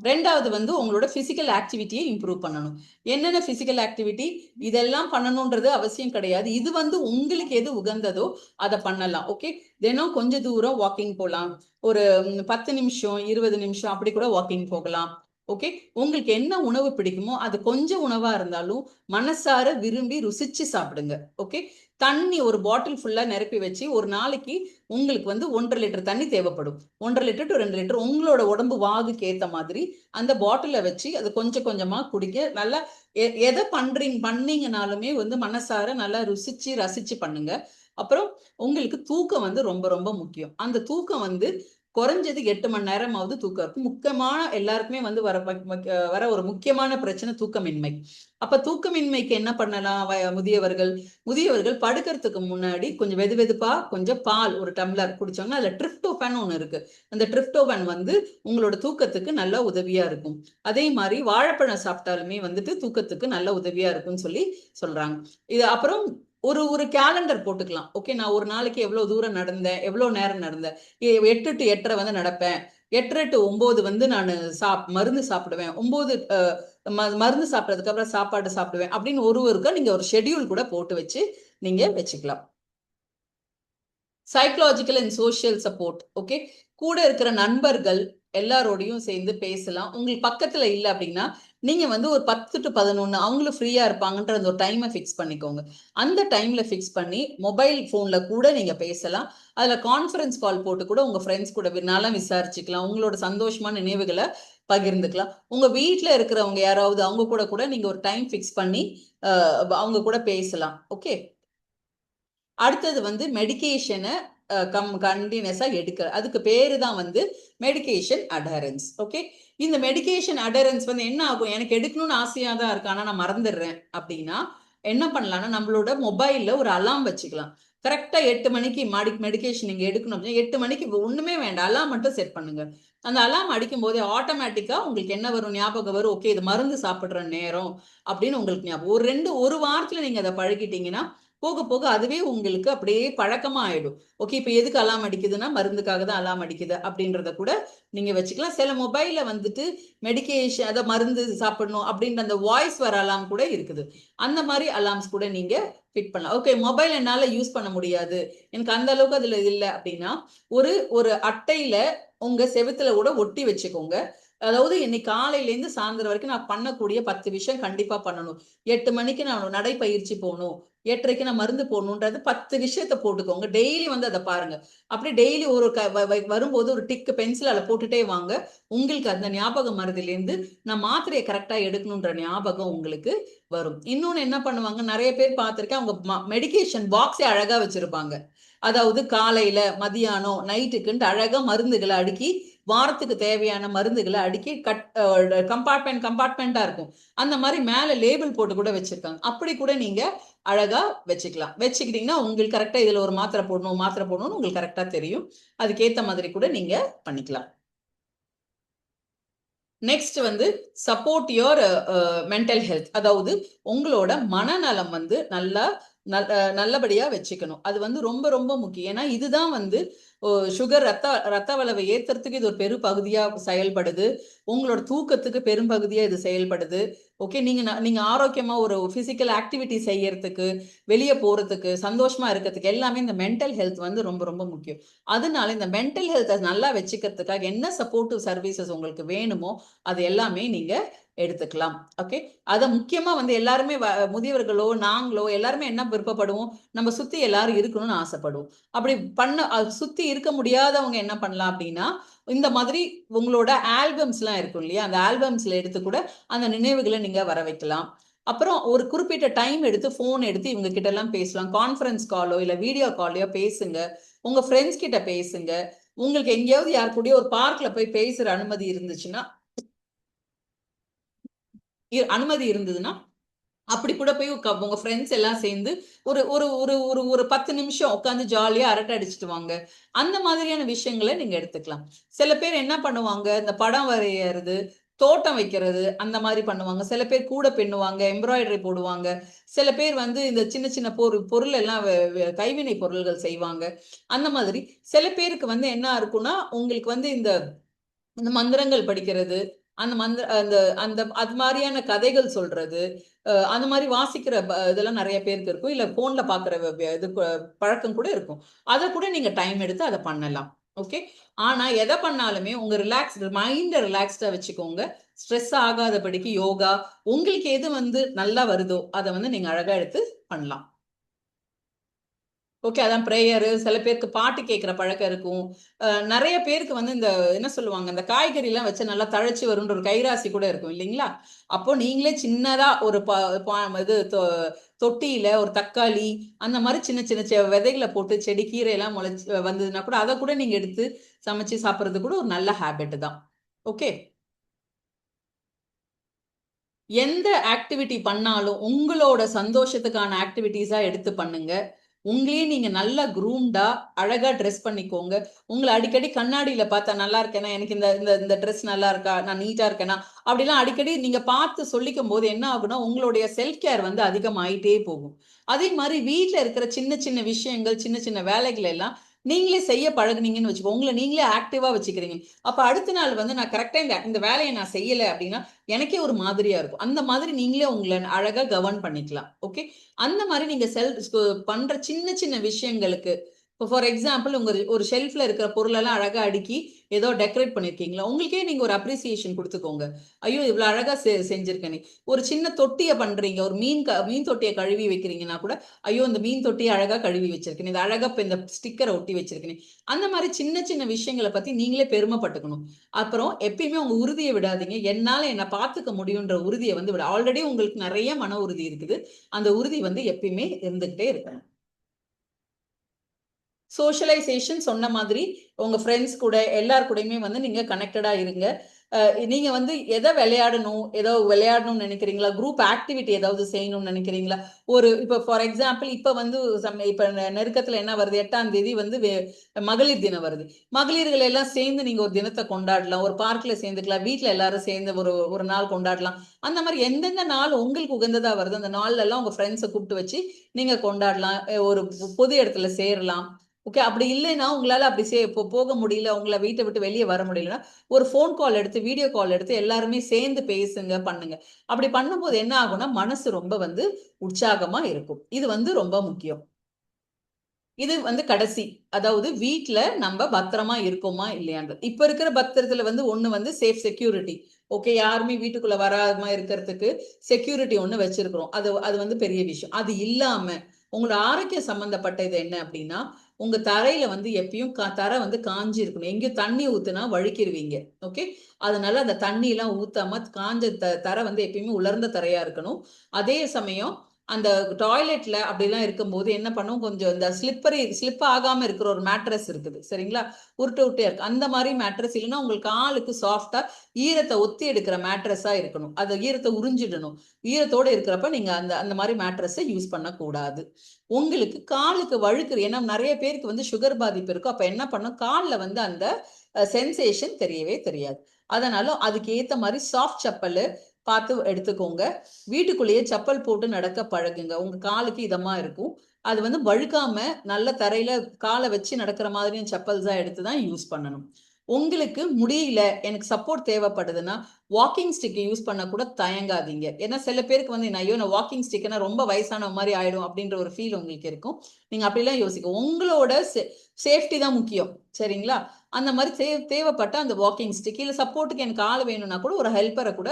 ரெண்டாவது வந்து உங்களோட பிசிக்கல் ஆக்டிவிட்டியை இம்ப்ரூவ் பண்ணணும். என்னென்ன பிசிக்கல் ஆக்டிவிட்டி இதெல்லாம் பண்ணணும்ன்றது அவசியம் கிடையாது. இது வந்து உங்களுக்கு எது உகந்ததோ அதை பண்ணலாம். ஓகே, தினம் கொஞ்சம் தூரம் வாக்கிங் போகலாம். ஒரு 10 நிமிஷம் 20 நிமிஷம் அப்படி கூட வாக்கிங் போகலாம். ஓகே, உங்களுக்கு என்ன உணவு பிடிக்குமோ அது கொஞ்சம் உணவா இருந்தாலும் மனசார விரும்பி ருசிச்சு சாப்பிடுங்க. ஓகே, தண்ணி ஒரு பாட்டில் ஃபுல்லா நிரப்பி வச்சு ஒரு நாளைக்கு உங்களுக்கு வந்து 1.5 லிட்டர் தண்ணி தேவைப்படும். 1.5 லிட்டர் டு 2 லிட்டர் உங்களோட உடம்பு வாகுக்கு ஏத்த மாதிரி அந்த பாட்டில வச்சு அது கொஞ்சம் கொஞ்சமா குடிக்க. நல்லா எதை பண்ணீங்கனாலுமே வந்து மனசார நல்லா ருசிச்சு ரசிச்சு பண்ணுங்க. அப்புறம் உங்களுக்கு தூக்கம் வந்து ரொம்ப ரொம்ப முக்கியம். அந்த தூக்கம் வந்து குறைஞ்சது 8 மணி நேரமாவது தூக்கம் இருக்கும். முக்கியமான எல்லாருக்குமே வந்து வர ஒரு முக்கியமான பிரச்சனை தூக்கமின்மை. அப்ப தூக்கமின்மைக்கு என்ன பண்ணலாம்? முதியவர்கள் படுக்கிறதுக்கு முன்னாடி கொஞ்சம் வெது வெதுப்பா கொஞ்சம் பால் ஒரு டம்ளர் குடிச்சாங்கன்னா அதுல ட்ரிப்டோபன் ஒண்ணு இருக்கு. அந்த ட்ரிப்டோபன் வந்து உங்களோட தூக்கத்துக்கு நல்ல உதவியா இருக்கும். அதே மாதிரி வாழைப்பழம் சாப்பிட்டாலுமே வந்துட்டு தூக்கத்துக்கு நல்ல உதவியா இருக்கும்னு சொல்றாங்க. இது அப்புறம் ஒரு கேலண்டர் போட்டுக்கலாம். ஓகே, நான் ஒரு நாளைக்கு எவ்வளவு தூரம் நடந்தேன், எவ்வளவு நேரம் நடந்தேன், 8 to 8:30 வந்து நடப்பேன், 8:30 to 9 வந்து நான் மருந்து சாப்பிடுவேன், 9 மருந்து சாப்பிட்டதுக்கு அப்புறம் சாப்பாடு சாப்பிடுவேன் அப்படின்னு ஒருவருக்கு நீங்க ஒரு ஷெட்யூல் கூட போட்டு வச்சு நீங்க வச்சுக்கலாம். Psychological and social support. Okay, கூட இருக்கிற நண்பர்கள் எல்லாரோடையும் சேர்ந்து பேசலாம். உங்களுக்கு பக்கத்துல இல்லை அப்படின்னா நீங்க வந்து ஒரு 10 to 11 அவங்களும் ஃப்ரீயா இருப்பாங்கன்ற அந்த ஒரு டைமை ஃபிக்ஸ் பண்ணிக்கோங்க. அந்த டைம்ல ஃபிக்ஸ் பண்ணி மொபைல் போன்ல கூட நீங்க பேசலாம். அதுல கான்ஃபரன்ஸ் கால் போட்டு கூட உங்க ஃப்ரெண்ட்ஸ் கூட நலம் விசாரிச்சுக்கலாம். உங்களோட சந்தோஷமான நினைவுகளை பகிர்ந்துக்கலாம். உங்க வீட்டுல இருக்கிறவங்க யாராவது அவங்க கூட நீங்க ஒரு டைம் ஃபிக்ஸ் பண்ணி அவங்க கூட பேசலாம். ஓகே, அடுத்தது வந்து மெடிகேஷனை கண்டினியூஸா எடுக்க, அதுக்கு பேரு தான் வந்து மெடிகேஷன் அடரன்ஸ். ஓகே, இந்த மெடிகேஷன் அடரன்ஸ் வந்து என்ன ஆகும், எனக்கு எடுக்கணும்னு ஆசையா தான் இருக்கு ஆனா நான் மறந்துடுறேன் அப்படின்னா என்ன பண்ணலாம்னா, நம்மளோட மொபைல்ல ஒரு அலாம் வச்சுக்கலாம். கரெக்டா 8 மணிக்கு மெடிகேஷன் நீங்க எடுக்கணும் அப்படின்னா 8 மணிக்கு ஒண்ணுமே வேண்டாம், அலாம் மட்டும் செட் பண்ணுங்க. அந்த அலாம் அடிக்கும் போதே ஆட்டோமேட்டிக்கா உங்களுக்கு என்ன வரும், ஞாபகம் வரும், ஓகே இது மருந்து சாப்பிடுற நேரம் அப்படின்னு உங்களுக்கு ஞாபகம். ஒரு வாரத்துல நீங்க அதை பழகிட்டீங்கன்னா போக போக அதுவே உங்களுக்கு அப்படியே பழக்கமா ஆயிடும். ஓகே, இப்ப எதுக்கு அலாம் அடிக்குதுன்னா மருந்துக்காக தான் அலாம் அடிக்குது அப்படின்றத கூட நீங்க வச்சுக்கலாம். சில மொபைல்ல வந்துட்டு மெடிகேஷன், அதை மருந்து சாப்பிடணும் அப்படின்ற அந்த வாய்ஸ் வர அலாம் கூட இருக்குது. அந்த மாதிரி அலாம்ஸ் கூட நீங்க ஃபிட் பண்ணலாம். ஓகே, மொபைல் என்னால யூஸ் பண்ண முடியாது, எனக்கு அந்த அளவுக்கு அதுல இல்லை அப்படின்னா ஒரு அட்டையில உங்க செவுத்துல கூட ஒட்டி வச்சுக்கோங்க. அதாவது இன்னைக்கு காலையில இருந்து சாயந்தரம் வரைக்கும் நான் பண்ணக்கூடிய 10 விஷயம் கண்டிப்பா பண்ணணும். 8 மணிக்கு நான் நடைப்பயிற்சி போகணும், 8:30க்கு நான் மருந்து போடணுன்றது 10 விஷயத்த போட்டுக்கோங்க. டெய்லி வந்து அதை பாருங்க. அப்படி டெய்லி ஒரு வரும்போது ஒரு டிக் பென்சில் அதை போட்டுட்டே வாங்க. உங்களுக்கு அந்த ஞாபகம் மருதிலேருந்து நான் மாத்திரையை கரெக்டா எடுக்கணுன்ற ஞாபகம் உங்களுக்கு வரும். இன்னொன்னு என்ன பண்ணுவாங்க, நிறைய பேர் பார்த்திருக்கேன், அவங்க மெடிகேஷன் பாக்ஸே அழகா வச்சிருப்பாங்க. அதாவது காலையில, மதியானம், நைட்டுக்குன்ட்டு அழகா மருந்துகளை அடுக்கி, வாரத்துக்கு தேவையான மருந்துகளை அடுக்கி கம்பார்ட்மெண்டா இருக்கும். அந்த மாதிரி மேல லேபிள் போட்டு கூட வச்சிருக்காங்க. அப்படி கூட நீங்க அழகா வச்சுக்கலாம். வச்சுக்கிட்டீங்கன்னா உங்களுக்கு கரெக்டா இதுல ஒரு மாத்திரை போடணும்னு உங்களுக்கு கரெக்டா தெரியும். அதுக்கேத்த மாதிரி கூட நீங்க பண்ணிக்கலாம். நெக்ஸ்ட் வந்து சப்போர்ட் யுவர் மென்டல் ஹெல்த். அதாவது உங்களோட மனநலம் வந்து நல்லபடியா வச்சுக்கணும். அது வந்து ரொம்ப ரொம்ப முக்கியம். ஏன்னா இதுதான் வந்து சுகர், ரத்த அளவை ஏத்துறதுக்கு இது ஒரு பெரும்பகுதியா செயல்படுது. உங்களோட தூக்கத்துக்கு பெரும்பகுதியா இது செயல்படுது. ஓகே, நீங்க ஆரோக்கியமா ஒரு பிசிக்கல் ஆக்டிவிட்டி செய்யறதுக்கு, வெளியே போறதுக்கு, சந்தோஷமா இருக்கிறதுக்கு எல்லாமே இந்த மென்டல் ஹெல்த் வந்து ரொம்ப ரொம்ப முக்கியம். அதனால இந்த மென்டல் ஹெல்த்தை நல்லா வச்சுக்கிறதுக்காக என்ன சப்போர்ட்டிவ் சர்வீசஸ் உங்களுக்கு வேணுமோ அது எல்லாமே நீங்க எடுத்துக்கலாம். ஓகே, அத முக்கியமா வந்து எல்லாருமே முதியவர்களோ நாங்களோ எல்லாருமே என்ன விருப்பப்படுவோம், நம்ம சுத்தி எல்லாரும் இருக்கணும்னு ஆசைப்படுவோம். அப்படி சுத்தி இருக்க முடியாதவங்க என்ன பண்ணலாம் அப்படின்னா, இந்த மாதிரி உங்களோட ஆல்பம்ஸ் எல்லாம் இருக்கும் இல்லையா, அந்த ஆல்பம்ஸ்ல எடுத்து கூட அந்த நினைவுகளை நீங்க வர வைக்கலாம். அப்புறம் ஒரு குறிப்பிட்ட டைம் எடுத்து போன் எடுத்து இவங்க கிட்ட எல்லாம் பேசலாம். கான்ஃபரன்ஸ் காலோ இல்ல வீடியோ காலையோ பேசுங்க. உங்க ஃப்ரெண்ட்ஸ் கிட்ட பேசுங்க. உங்களுக்கு எங்கேயாவது யார் கூடயோ ஒரு பார்க்ல போய் பேசுற அனுமதி இருந்துச்சுன்னா அப்படி கூட போய் உங்க ஃப்ரெண்ட்ஸ் எல்லாம் சேர்ந்து ஒரு ஒரு ஒரு ஒரு ஒரு 10 நிமிஷம் உட்காந்து ஜாலியா அரட்டை அடிச்சுட்டு வாங்க. அந்த மாதிரியான விஷயங்களை நீங்க எடுத்துக்கலாம். சில பேர் என்ன பண்ணுவாங்க, இந்த படம் வரையறது, தோட்டம் வைக்கிறது அந்த மாதிரி பண்ணுவாங்க. சில பேர் கூட பின்னுவாங்க, எம்ப்ராய்டரி போடுவாங்க. சில பேர் வந்து இந்த சின்ன சின்ன பொருள் எல்லாம் கைவினை பொருள்கள் செய்வாங்க. அந்த மாதிரி சில பேருக்கு வந்து என்ன இருக்கும்னா, உங்களுக்கு வந்து இந்த மந்திரங்கள் படிக்கிறது, அந்த அந்த அந்த அது மாதிரியான கதைகள் சொல்றது, அந்த மாதிரி வாசிக்கிற இதெல்லாம் நிறைய பேருக்கு இருக்கும். இல்ல போன்ல பாக்குற இது பழக்கம் கூட இருக்கும். அதை கூட நீங்க டைம் எடுத்து அதை பண்ணலாம். ஓகே, ஆனா எதை பண்ணாலுமே உங்க மைண்ட ரிலாக்ஸ்டா வச்சுக்கோங்க. ஸ்ட்ரெஸ் ஆகாதபடிக்கு யோகா, உங்களுக்கு எது வந்து நல்லா வருதோ அதை வந்து நீங்க அழகா எடுத்து பண்ணலாம். ஓகே, அதான் பிரேயரு. சில பேருக்கு பாட்டு கேட்கிற பழக்கம் இருக்கும். நிறைய பேருக்கு வந்து இந்த என்ன சொல்லுவாங்க, இந்த காய்கறி எல்லாம் வச்சு நல்லா தழைச்சு வரும்ன்ற ஒரு கைராசி கூட இருக்கும் இல்லைங்களா. அப்போ நீங்களே சின்னதா ஒரு இது தொட்டியில ஒரு தக்காளி அந்த மாதிரி சின்ன சின்ன விதைகளை போட்டு செடி கீரை எல்லாம் முளைச்சு வந்ததுன்னா கூட அதை கூட நீங்க எடுத்து சமைச்சு சாப்பிட்றது கூட ஒரு நல்ல ஹேபிட் தான். ஓகே, எந்த ஆக்டிவிட்டி பண்ணாலும் உங்களோட சந்தோஷத்துக்கான ஆக்டிவிட்டிஸா எடுத்து பண்ணுங்க. உங்களையே நீங்க நல்லா குரூம்டா அழகா ட்ரெஸ் பண்ணிக்கோங்க. உங்களை அடிக்கடி கண்ணாடியில பார்த்தா நல்லா இருக்கேனா, எனக்கு இந்த இந்த ட்ரெஸ் நல்லா இருக்கா, நான் நீட்டா இருக்கேனா அப்படிலாம் அடிக்கடி நீங்க பார்த்து சொல்லிக்கும் போது என்ன ஆகுனா, உங்களுடைய செல்ஃப் கேர் வந்து அதிகமாயிட்டே போகும். அதே மாதிரி வீட்டுல இருக்கிற சின்ன சின்ன விஷயங்கள், சின்ன சின்ன வேலைகள் எல்லாம் நீங்களே செய்ய பழகுனீங்கன்னு வச்சுக்கோ, உங்களை நீங்களே ஆக்டிவா வச்சுக்கிறீங்க. அப்ப அடுத்த நாள் வந்து நான் கரெக்டா இந்த வேலையை நான் செய்யல அப்படின்னா எனக்கே ஒரு மாதிரியா இருக்கும். அந்த மாதிரி நீங்களே உங்களை அழகா கவர்ன் பண்ணிக்கலாம். ஓகே, அந்த மாதிரி நீங்க பண்ற சின்ன சின்ன விஷயங்களுக்கு, இப்போ ஃபார் எக்ஸாம்பிள் உங்க ஒரு ஷெல்ஃப்ல இருக்கிற பொருளெல்லாம் அழகா அடுக்கி ஏதோ டெக்கரேட் பண்ணிருக்கீங்களா, உங்களுக்கே நீங்க ஒரு அப்ரிசியேஷன் கொடுத்துக்கோங்க. ஐயோ இவ்வளவு அழகா செஞ்சிருக்கேனே. ஒரு சின்ன தொட்டியை பண்றீங்க, ஒரு மீன் தொட்டியை கழுவி வைக்கிறீங்கன்னா கூட, ஐயோ இந்த மீன் தொட்டியை அழகா கழுவி வச்சிருக்கேன், இது அழகா இந்த ஸ்டிக்கரை ஒட்டி வச்சிருக்கேன். அந்த மாதிரி சின்ன சின்ன விஷயங்களை பத்தி நீங்களே பெருமைப்பட்டுக்கணும். அப்புறம் எப்பயுமே உங்க உறுதியை விடாதீங்க. என்னால என்னை பார்த்துக்க முடியுன்ற உறுதியை வந்து விட, ஆல்ரெடி உங்களுக்கு நிறைய மன உறுதி இருக்குது, அந்த உறுதி வந்து எப்பயுமே இருந்துகிட்டே இருக்கணும். சோஷியலைசேஷன் சொன்ன மாதிரி உங்க ஃப்ரெண்ட்ஸ் கூட எல்லார் கூடயுமே வந்து நீங்க கனெக்டடா இருங்க. நீங்க வந்து எதை விளையாடணும்னு நினைக்கிறீங்களா, குரூப் ஆக்டிவிட்டி ஏதாவது செய்யணும்னு நினைக்கிறீங்களா, இப்ப ஃபார் எக்ஸாம்பிள் இப்ப வந்து இப்ப நெருக்கத்துல என்ன வருது, 8ஆம் தேதி வந்து மகளிர் தினம் வருது. மகளிர்கள் எல்லாம் சேர்ந்து நீங்க ஒரு தினத்தை கொண்டாடலாம், ஒரு பார்க்ல சேர்ந்துக்கலாம், வீட்டுல எல்லாரும் சேர்ந்து ஒரு நாள் கொண்டாடலாம். அந்த மாதிரி எந்தெந்த நாள் உங்களுக்கு உகந்ததா வருது அந்த நாள்ல எல்லாம் உங்க ஃப்ரெண்ட்ஸை கூப்பிட்டு வச்சு நீங்க கொண்டாடலாம், ஒரு பொது இடத்துல சேரலாம். ஓகே, அப்படி இல்லைன்னா உங்களால அப்படி போக முடியல, உங்களை வீட்டை விட்டு வெளியே வர முடியலன்னா ஒரு ஃபோன் கால் எடுத்து வீடியோ கால் எடுத்து எல்லாருமே சேர்ந்து பேசுங்க, பண்ணுங்க. அப்படி பண்ணும்போது என்ன ஆகும்னா மனசு ரொம்ப வந்து உற்சாகமா இருக்கும். இது வந்து ரொம்ப முக்கியம். இது வந்து கடைசி, அதாவது வீட்டுல நம்ம பத்திரமா இருக்கோமா இல்லையான்றது. இப்ப இருக்கிற பத்திரத்துல வந்து ஒண்ணு வந்து சேஃப் செக்யூரிட்டி. ஓகே, யாருமே வீட்டுக்குள்ள வராம இருக்கிறதுக்கு செக்யூரிட்டி ஒண்ணு வச்சிருக்கிறோம். அது வந்து பெரிய விஷயம். அது இல்லாம உங்களோட ஆரோக்கியம் சம்பந்தப்பட்ட இது என்ன அப்படின்னா, உங்க தரையில வந்து எப்பயும் தரை வந்து காஞ்சி இருக்கணும். எங்கேயும் தண்ணி ஊத்துனா வழுக்கிடுவீங்க. ஓகே, அதனால அந்த தண்ணி எல்லாம் ஊத்தாம காஞ்ச தரை வந்து எப்பயுமே உலர்ந்த தரையா இருக்கணும். அதே சமயம் அந்த டாய்லெட்ல அப்படிலாம் இருக்கும்போது என்ன பண்ணும், கொஞ்சம் இந்த ஸ்லிப் ஆகாம இருக்கிற ஒரு மேட்ரஸ் இருக்குது சரிங்களா, உருட்டே இருக்கு. அந்த மாதிரி மேட்ரஸ் இல்லைன்னா உங்களுக்கு காலுக்கு சாஃப்டா ஈரத்தை ஒத்தி எடுக்கிற மேட்ரஸா இருக்கணும். அது ஈரத்தை உறிஞ்சிடணும். ஈரத்தோட இருக்கிறப்ப நீங்க அந்த மாதிரி மேட்ரஸை யூஸ் பண்ணக்கூடாது. உங்களுக்கு காலுக்கு வழுக்குது, ஏன்னா நிறைய பேருக்கு வந்து சுகர் பாதிப்பு இருக்கும். அப்ப என்ன பண்ணும், காலில் வந்து அந்த சென்சேஷன் தெரியவே தெரியாது. அதனால அதுக்கு ஏத்த மாதிரி சாஃப்ட் செப்பல் பார்த்து எடுத்துக்கோங்க. வீட்டுக்குள்ளேயே செப்பல் போட்டு நடக்க பழகுங்க, உங்க காலுக்கு இதமா இருக்கும். அது வந்து வழுக்காம நல்ல தரையில காலை வச்சு நடக்கிற மாதிரியும் செப்பல்ஸா எடுத்துதான் யூஸ் பண்ணணும். உங்களுக்கு முடியல, எனக்கு சப்போர்ட் தேவைப்படுதுன்னா வாக்கிங் ஸ்டிக் யூஸ் பண்ண கூட தயங்காதீங்க. ஏன்னா சில பேருக்கு வந்து ஐயோ நான் வாக்கிங் ஸ்டிக்னா ரொம்ப வயசான மாதிரி ஆயிடும் அப்படின்ற ஒரு ஃபீல் உங்களுக்கு இருக்கும். நீங்க அப்படிலாம் யோசிக்க, உங்களோட சேஃப்டி தான் முக்கியம் சரிங்களா. அந்த மாதிரி தேவைப்பட்ட அந்த வாக்கிங் ஸ்டிக் இல்ல சப்போர்ட்டுக்கு எனக்கு ஆள் வேணும்னா கூட ஒரு ஹெல்ப்பரை கூட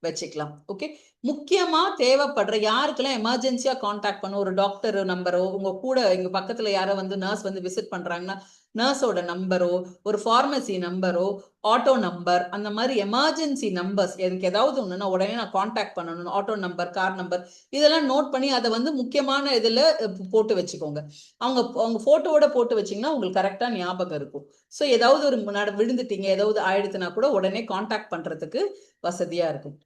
வச்சுக்கலாம். ஓகே, முக்கியமா தேவைப்படுற யாருக்கெல்லாம் எமர்ஜென்சியா கான்டாக்ட் பண்ண ஒரு டாக்டர் நம்பரோ, உங்க கூட எங்க பக்கத்துல யாரோ வந்து நர்ஸ் வந்து விசிட் பண்றாங்கன்னா நர்ஸோட நம்பரோ, ஒரு ஃபார்மசி நம்பரோ, ஆட்டோ நம்பர், அந்த மாதிரி எமர்ஜென்சி நம்பர்ஸ், எனக்கு ஏதாவது ஒண்ணுன்னா உடனே நான் கான்டாக்ட் பண்ணணும், ஆட்டோ நம்பர், கார் நம்பர், இதெல்லாம் நோட் பண்ணி அதை வந்து முக்கியமான இதுல போட்டு வச்சுக்கோங்க. அவங்க போட்டோவோட போட்டு வச்சீங்கன்னா உங்களுக்கு கரெக்டா ஞாபகம் இருக்கும். ஸோ ஏதாவது ஒரு விழுந்துட்டீங்க, ஏதாவது ஆயிடுத்துனா கூட உடனே கான்டாக்ட் பண்றதுக்கு வசதியா இருக்கும்.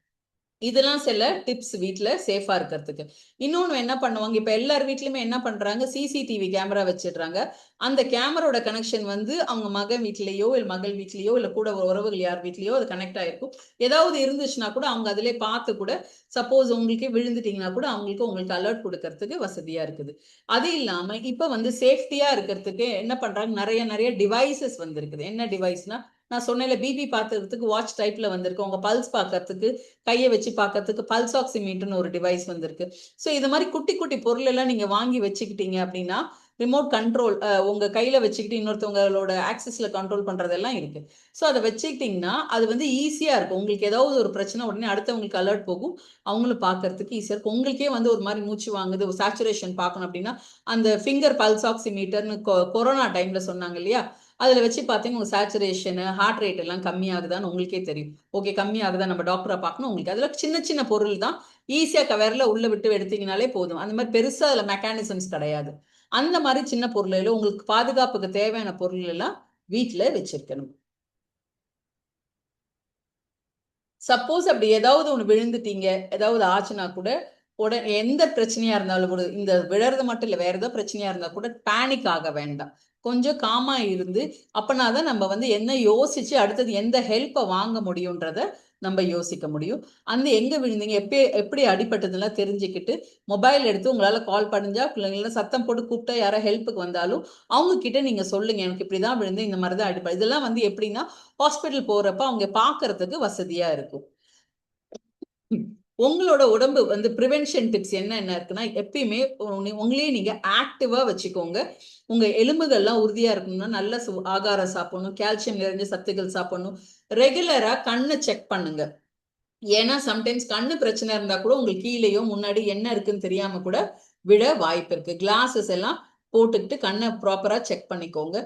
இதெல்லாம் சில டிப்ஸ் வீட்டுல சேஃபா இருக்கிறதுக்கு. இன்னொன்னு என்ன பண்ணுவாங்க, இப்ப எல்லார் வீட்லயுமே என்ன பண்றாங்க, சிசிடிவி கேமரா வச்சிடுறாங்க. அந்த கேமராவோட கனெக்ஷன் வந்து அவங்க மகன் வீட்லயோ இல்ல மகள் வீட்லயோ இல்ல கூட உறவுகள் யார் வீட்லயோ அது கனெக்ட் ஆயிருக்கும். ஏதாவது இருந்துச்சுன்னா கூட அவங்க அதிலே பார்த்து கூட சப்போஸ் உங்களுக்கு விழுந்துட்டீங்கன்னா கூட உங்களுக்கு அலர்ட் கொடுக்கறதுக்கு வசதியா இருக்குது. அது இல்லாம இப்ப வந்து சேஃப்டியா இருக்கிறதுக்கு என்ன பண்றாங்க, நிறைய டிவைசஸ் வந்திருக்குது. என்ன டிவைஸ்னா, நான் சொன்னேன்ல பிபி பார்க்கறதுக்கு வாட்ச் டைப்ல வந்திருக்கு, உங்க பல்ஸ் பார்க்கறதுக்கு கையை வச்சு பார்க்கறதுக்கு பல்ஸ் ஆக்சிமீட்டர்னு ஒரு டிவைஸ் வந்திருக்கு. ஸோ இது மாதிரி குட்டி குட்டி பொருள் எல்லாம் நீங்க வாங்கி வச்சுக்கிட்டீங்க அப்படின்னா ரிமோட் கண்ட்ரோல் உங்க கையில வச்சுக்கிட்டு இன்னொருத்தவங்களோட ஆக்சஸ்ல கண்ட்ரோல் பண்றதெல்லாம் இருக்கு. ஸோ அதை வச்சுக்கிட்டீங்கன்னா அது வந்து ஈஸியா இருக்கும். உங்களுக்கு ஏதாவது ஒரு பிரச்சனை உடனே அடுத்தவங்களுக்கு அலர்ட் போகும், அவங்களும் பார்க்கறதுக்கு ஈஸியா இருக்கும். உங்களுக்கே வந்து ஒரு மாதிரி மூச்சு வாங்குது, சேச்சுரேஷன் பார்க்கணும் அப்படின்னா அந்த ஃபிங்கர் பல்ஸ் ஆக்சிமீட்டர்னு கொரோனா டைம்ல சொன்னாங்க இல்லையா, அதுல வச்சு பார்த்தீங்கன்னா உங்க சேச்சுரேஷன் ஹார்ட் ரேட் எல்லாம் கம்மியாகுதான்னு உங்களுக்கே தெரியும். ஓகே, கம்மியாகுதா, நம்ம டாக்டரை பார்க்கணும். உங்களுக்கு அதுல சின்ன சின்ன பொருள் தான், ஈஸியா விரல உள்ள விட்டு எடுத்தீங்கனாலே போதும். அந்த மாதிரி பெருசா அதுல மெக்கானிசம்ஸ் கிடையாது. அந்த மாதிரி சின்ன பொருள் உங்களுக்கு பாதுகாப்புக்கு தேவையான பொருள் எல்லாம் வீட்டுல வச்சிருக்கணும். சப்போஸ் அப்படி ஏதாவது ஒண்ணு விழுந்துட்டீங்க, ஏதாவது ஆச்சுன்னா கூட உடனே எந்த பிரச்சனையா இருந்தாலும் கூட, இந்த விழறது மட்டும் இல்ல, வேற ஏதாவது பிரச்சனையா இருந்தா கூட பேனிக் ஆக வேண்டாம். கொஞ்சம் காமா இருந்து அப்பனாதான் நம்ம வந்து என்ன யோசிச்சு அடுத்தது எந்த ஹெல்ப்பை வாங்க முடியும்ன்றத நம்ம யோசிக்க முடியும். அந்த எங்க விழுந்தீங்க, எப்படி அடிபட்டதெல்லாம் தெரிஞ்சுக்கிட்டு மொபைல் எடுத்து உங்களால கால் பண்ணிஞ்சா பிள்ளைங்கள சத்தம் போட்டு கூப்பிட்டா யாரோ ஹெல்ப்புக்கு வந்தாலும் அவங்க கிட்ட நீங்க சொல்லுங்க, எனக்கு இப்படிதான் விழுந்து இந்த மாதிரிதான் அடிப்படை. இதெல்லாம் வந்து எப்படின்னா ஹாஸ்பிட்டல் போறப்ப அவங்க பாக்குறதுக்கு வசதியா இருக்கும். உங்களோட உடம்பு வந்து ப்ரிவென்ஷன் டிப்ஸ் என்ன இருக்குன்னா, எப்பயுமே உங்களையே நீங்க ஆக்டிவா வச்சுக்கோங்க. உங்க எலும்புகள்லாம் உறுதியா இருக்கணும்னா நல்ல ஆகாரம் சாப்பிடணும், கால்சியம் நிறைஞ்ச சத்துக்கள் சாப்பிடணும், ரெகுலரா கண்ணை செக் பண்ணுங்க. ஏன்னா சம்டைம்ஸ் கண்ணு பிரச்சனை இருந்தா கூட உங்களுக்கு கீழேயோ முன்னாடி என்ன இருக்குன்னு தெரியாம கூட விழ வாய்ப்பு இருக்கு. கிளாஸஸ் எல்லாம் போட்டுக்கிட்டு கண்ணை ப்ராப்பரா செக் பண்ணிக்கோங்க.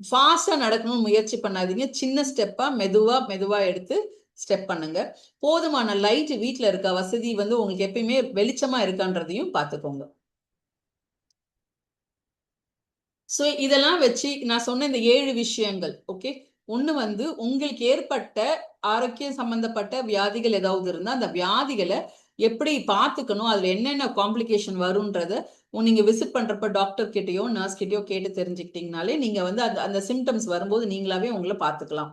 ஃபாஸ்டா நடக்கணும்னு முயற்சி பண்ணாதீங்க, சின்ன ஸ்டெப்பா மெதுவா எடுத்து ஸ்டெப் பண்ணுங்க. போதுமான லைட் வீட்டுல இருக்க வசதி வந்து உங்களுக்கு எப்பயுமே வெளிச்சமா இருக்கான்றதையும் பார்த்துக்கோங்க. ஸோ இதெல்லாம் வச்சு நான் சொன்ன இந்த 7 விஷயங்கள், ஓகே, ஒன்று வந்து உங்களுக்கு ஏற்பட்ட ஆரோக்கியம் சம்பந்தப்பட்ட வியாதிகள் ஏதாவது இருந்தால் அந்த வியாதிகளை எப்படி பார்த்துக்கணும், அதில் என்னென்ன காம்ப்ளிகேஷன் வரும்ன்றத நீங்கள் விசிட் பண்ணுறப்ப டாக்டர் கிட்டேயோ நர்ஸ் கிட்டேயோ கேட்டு தெரிஞ்சுக்கிட்டீங்கனாலே நீங்கள் வந்து அந்த அந்த சிம்டம்ஸ் வரும்போது நீங்களாவே உங்களை பார்த்துக்கலாம்.